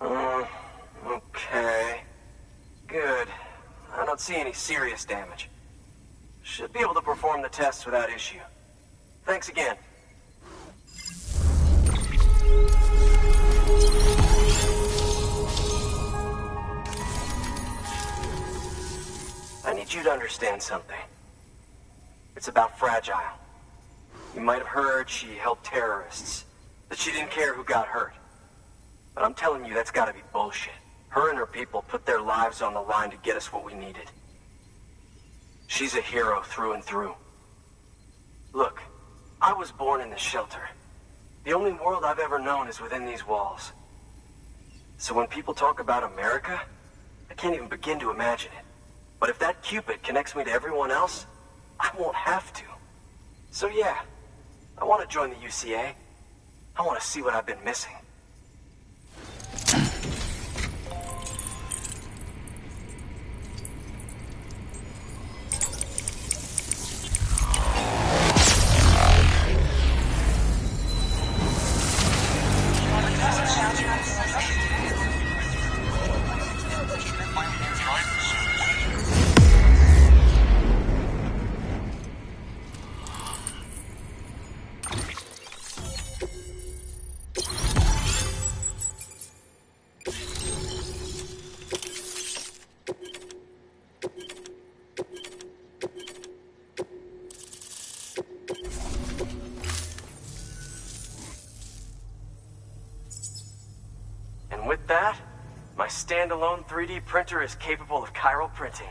Okay. Good. I don't see any serious damage. Should be able to perform the tests without issue. Thanks again. I need you to understand something. It's about Fragile. You might have heard she helped terrorists, that she didn't care who got hurt. But I'm telling you, that's gotta be bullshit. Her and her people put their lives on the line to get us what we needed. She's a hero through and through. Look, I was born in this shelter. The only world I've ever known is within these walls. So when people talk about America, I can't even begin to imagine it. But if that Cupid connects me to everyone else, I won't have to. So yeah, I want to join the UCA. I want to see what I've been missing. And with that, my standalone 3D printer is capable of chiral printing.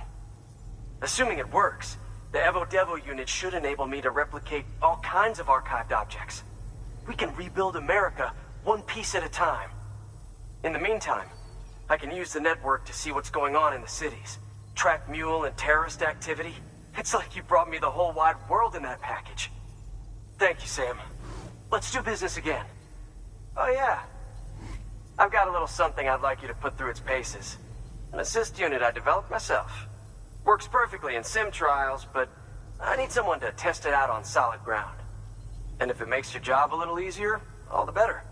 Assuming it works, the Evo Devo unit should enable me to replicate all kinds of archived objects. We can rebuild America one piece at a time. In the meantime, I can use the network to see what's going on in the cities, track mule and terrorist activity. It's like you brought me the whole wide world in that package. Thank you, Sam. Let's do business again. Oh yeah. I've got a little something I'd like you to put through its paces. An assist unit I developed myself. Works perfectly in sim trials, but I need someone to test it out on solid ground. And if it makes your job a little easier, all the better.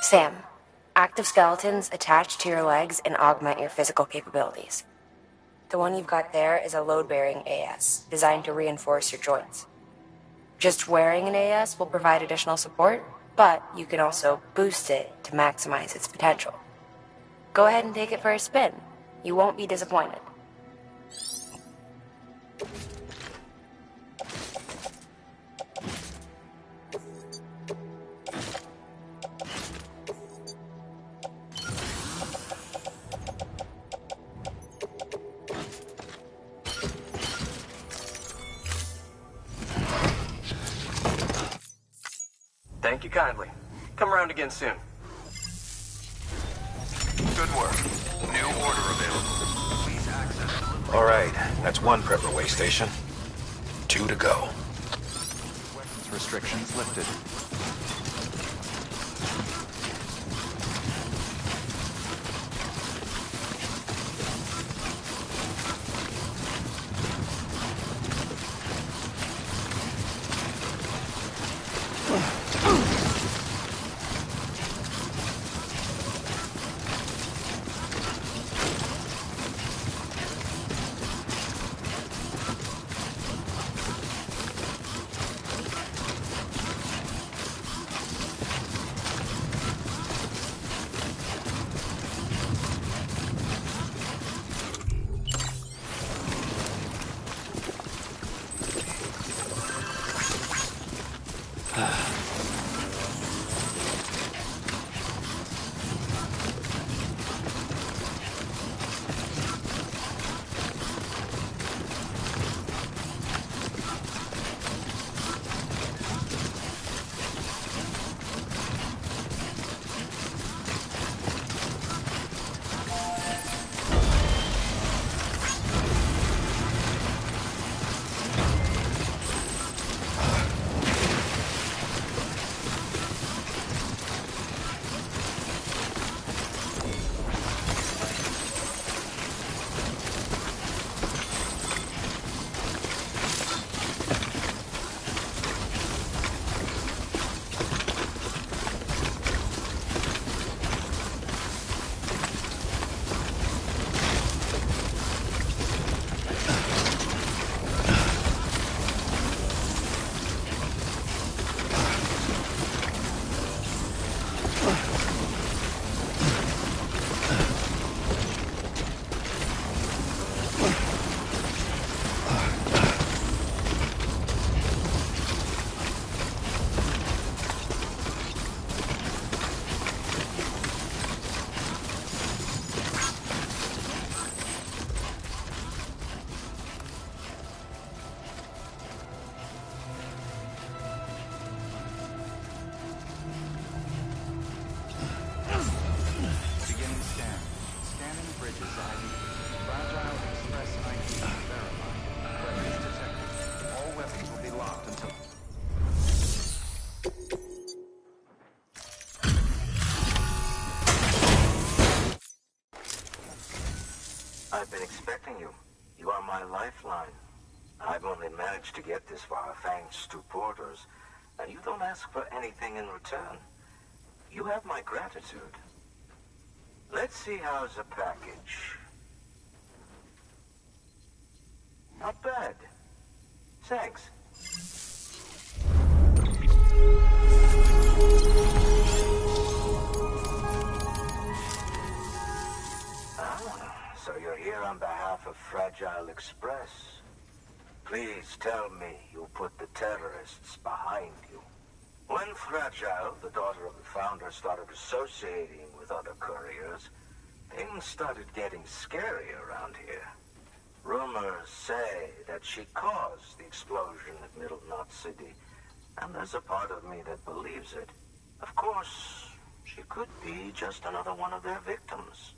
Sam, active skeletons attach to your legs and augment your physical capabilities. The one you've got there is a load-bearing AS, designed to reinforce your joints. Just wearing an AS will provide additional support, but you can also boost it to maximize its potential. Go ahead and take it for a spin. You won't be disappointed. Thank you kindly. Come around again soon. Good work. New order available. Please access. All right, that's one prepper way station. 2 to go. Weapons restrictions lifted. expecting you. You are my lifeline. I've only managed to get this far thanks to Porters, and you don't ask for anything in return. You have my gratitude. Let's see how's the package. Not bad. Thanks. So you're here on behalf of Fragile Express. Please tell me you put the terrorists behind you. When Fragile, the daughter of the founder, started associating with other couriers, things started getting scary around here. Rumors say that she caused the explosion at Middle Knot City, and there's a part of me that believes it. Of course, she could be just another one of their victims.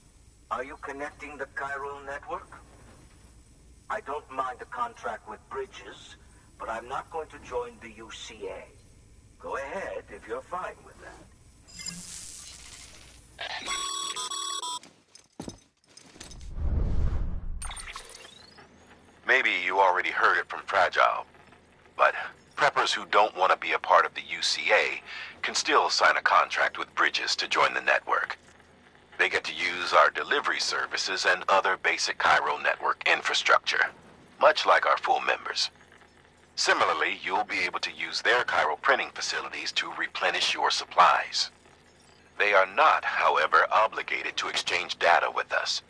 Are you connecting the chiral network? I don't mind a contract with Bridges, but I'm not going to join the UCA. Go ahead if you're fine with that. Maybe you already heard it from Fragile, but preppers who don't want to be a part of the UCA can still sign a contract with Bridges to join the network. They get to use our delivery services and other basic chiral network infrastructure, much like our full members. Similarly, you'll be able to use their chiral printing facilities to replenish your supplies. They are not, however, obligated to exchange data with us.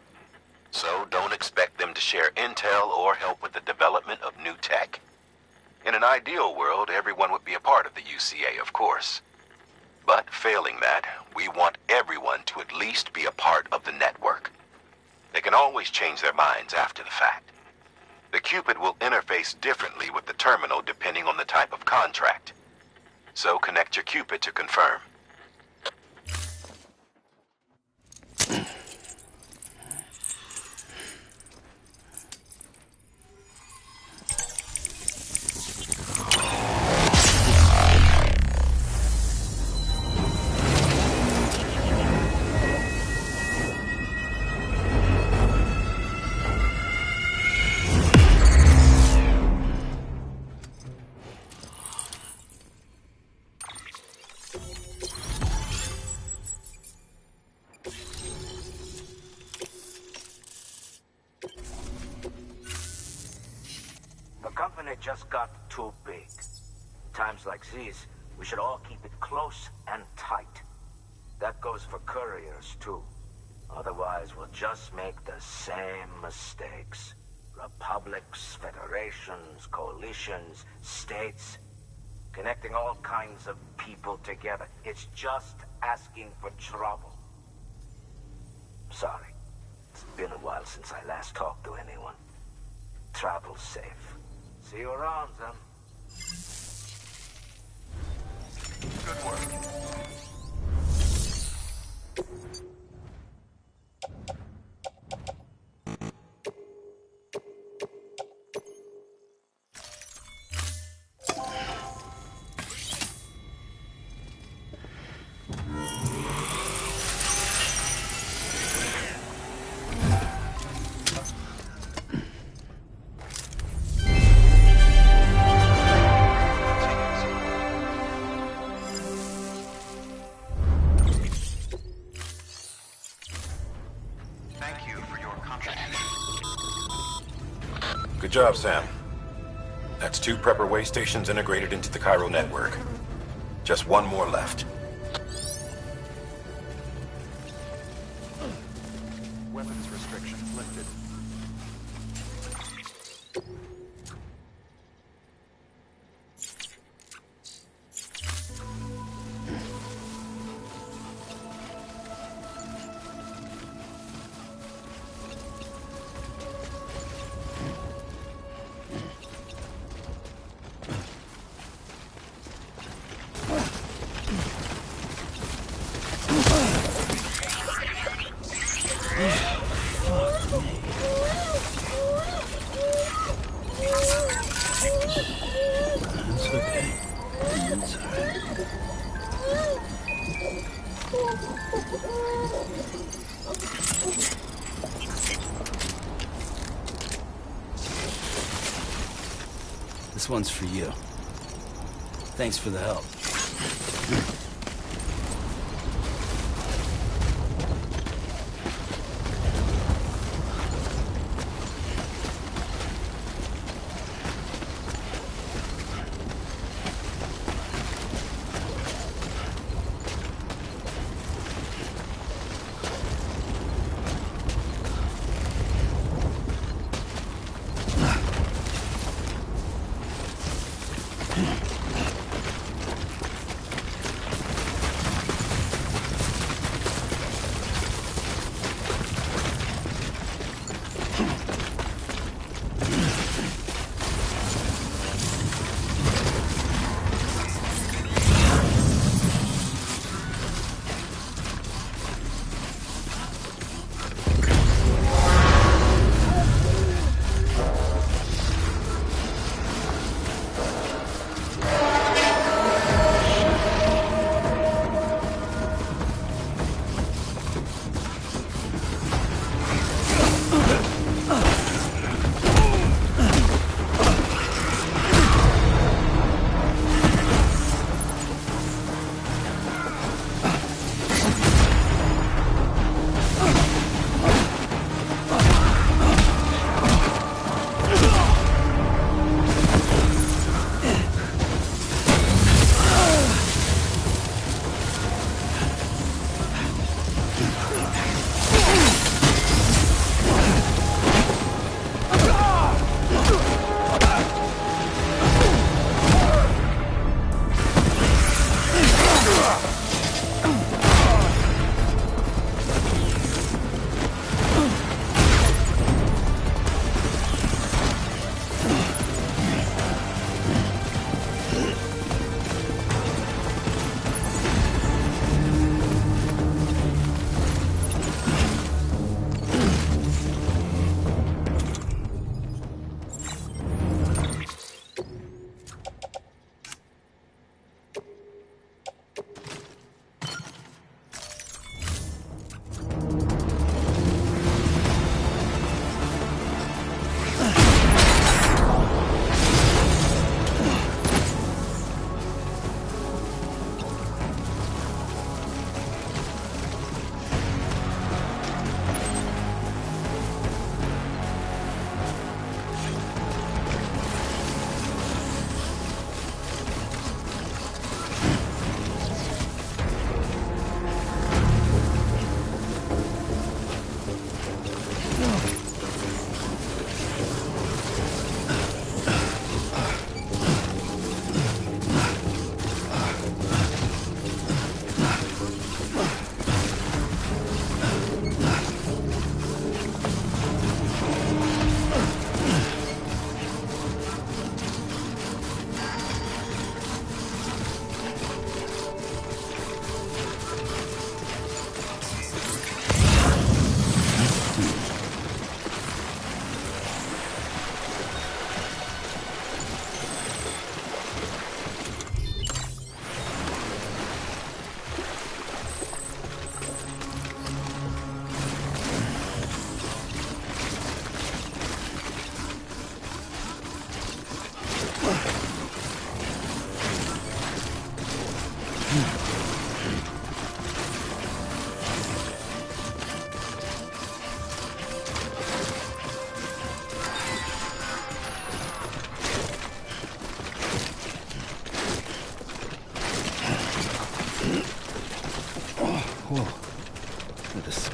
So don't expect them to share intel or help with the development of new tech. In an ideal world, everyone would be a part of the UCA, of course. But failing that, we want everyone to at least be a part of the network. They can always change their minds after the fact. The Cupid will interface differently with the terminal depending on the type of contract. So connect your Cupid to confirm. Just got too big. Times like these, we should all keep it close and tight. That goes for couriers, too. Otherwise, we'll just make the same mistakes. Republics, federations, coalitions, states, connecting all kinds of people together. It's just asking for trouble. Sorry. It's been a while since I last talked to anyone. Travel safe. See you around, then. Good work. Good job, Sam. That's 2 prepper way stations integrated into the chiral network. Just 1 more left. Weapons restrictions lifted. This one's for you. Thanks for the help.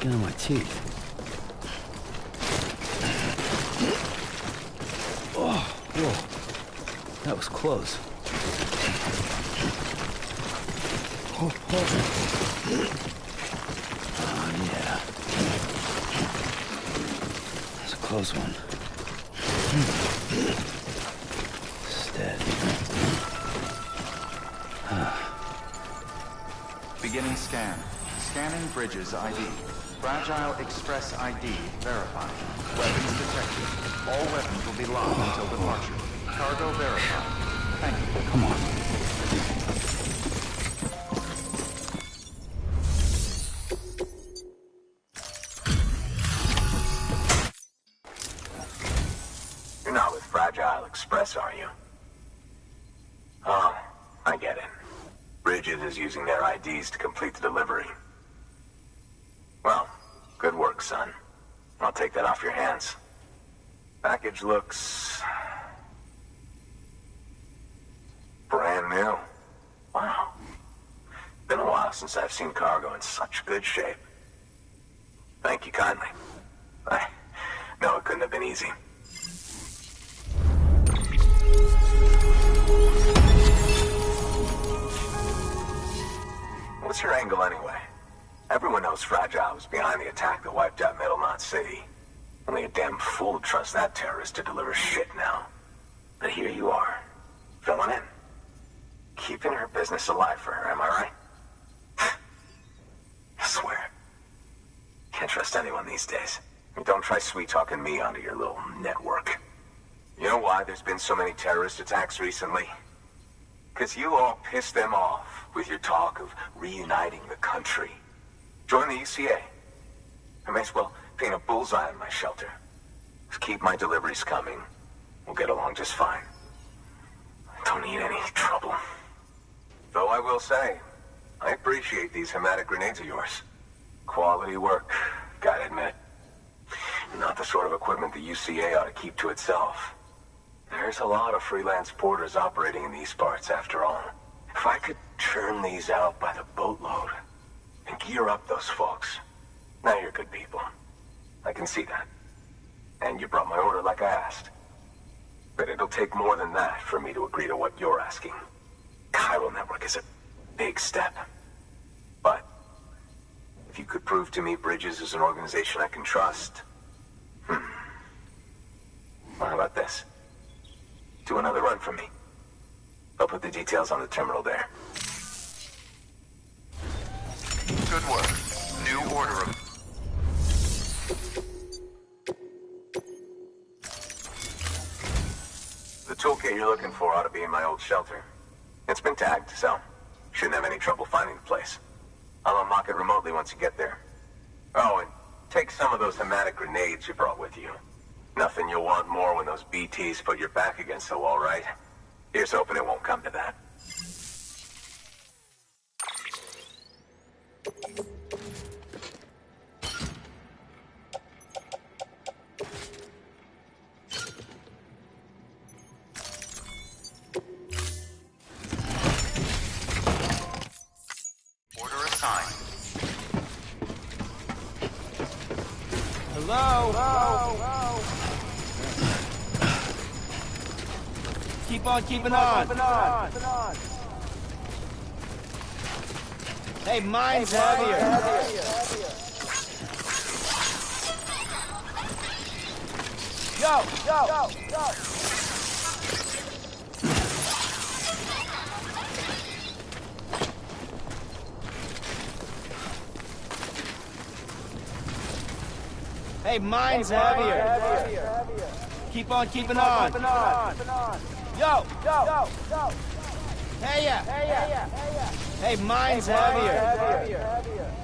skin on my teeth. Oh, whoa. That was close. Oh, yeah. That's a close one. Steady. Beginning scan. Scanning bridges ID. Fragile Express ID verified. Weapons detected. All weapons will be locked until departure. Cargo verified. Thank you. Come on. You're not with Fragile Express, are you? Oh, I get it. Bridges is using their IDs to complete the delivery. Well, good work, son. I'll take that off your hands. Package looks... brand new. Wow. Been a while since I've seen cargo in such good shape. Thank you kindly. I know it couldn't have been easy. What's your angle anyway? Everyone knows Fragile was behind the attack that wiped out Middle Knot City. Only a damn fool would trust that terrorist to deliver shit now. But here you are, filling in. Keeping her business alive for her, am I right? I swear. Can't trust anyone these days. And don't try sweet-talking me onto your little network. You know why there's been so many terrorist attacks recently? Because you all pissed them off with your talk of reuniting the country. Join the UCA. I may as well paint a bullseye on my shelter. Just keep my deliveries coming. We'll get along just fine. Don't need any trouble. Though I will say, I appreciate these hematic grenades of yours. Quality work, gotta admit. Not the sort of equipment the UCA ought to keep to itself. There's a lot of freelance porters operating in these parts, after all. If I could churn these out by the boatload and gear up those folks. Now you're good people. I can see that. And you brought my order like I asked. But it'll take more than that for me to agree to what you're asking. Chiral Network is a big step. But if you could prove to me Bridges is an organization I can trust... Well, how about this? Do another run for me. I'll put the details on the terminal there. Good work. New order of... The toolkit you're looking for ought to be in my old shelter. It's been tagged, so shouldn't have any trouble finding the place. I'll unlock it remotely once you get there. Oh, and take some of those hematic grenades you brought with you. Nothing you'll want more when those BTs put your back against the wall, right? Here's hoping it won't come to that. Order assigned. Hello? Keep on keeping on. Hey, mine's heavier. Yo. Hey, mine's heavier. Keep on keeping on. Yo. Hey, yeah. Hey, mine's heavier.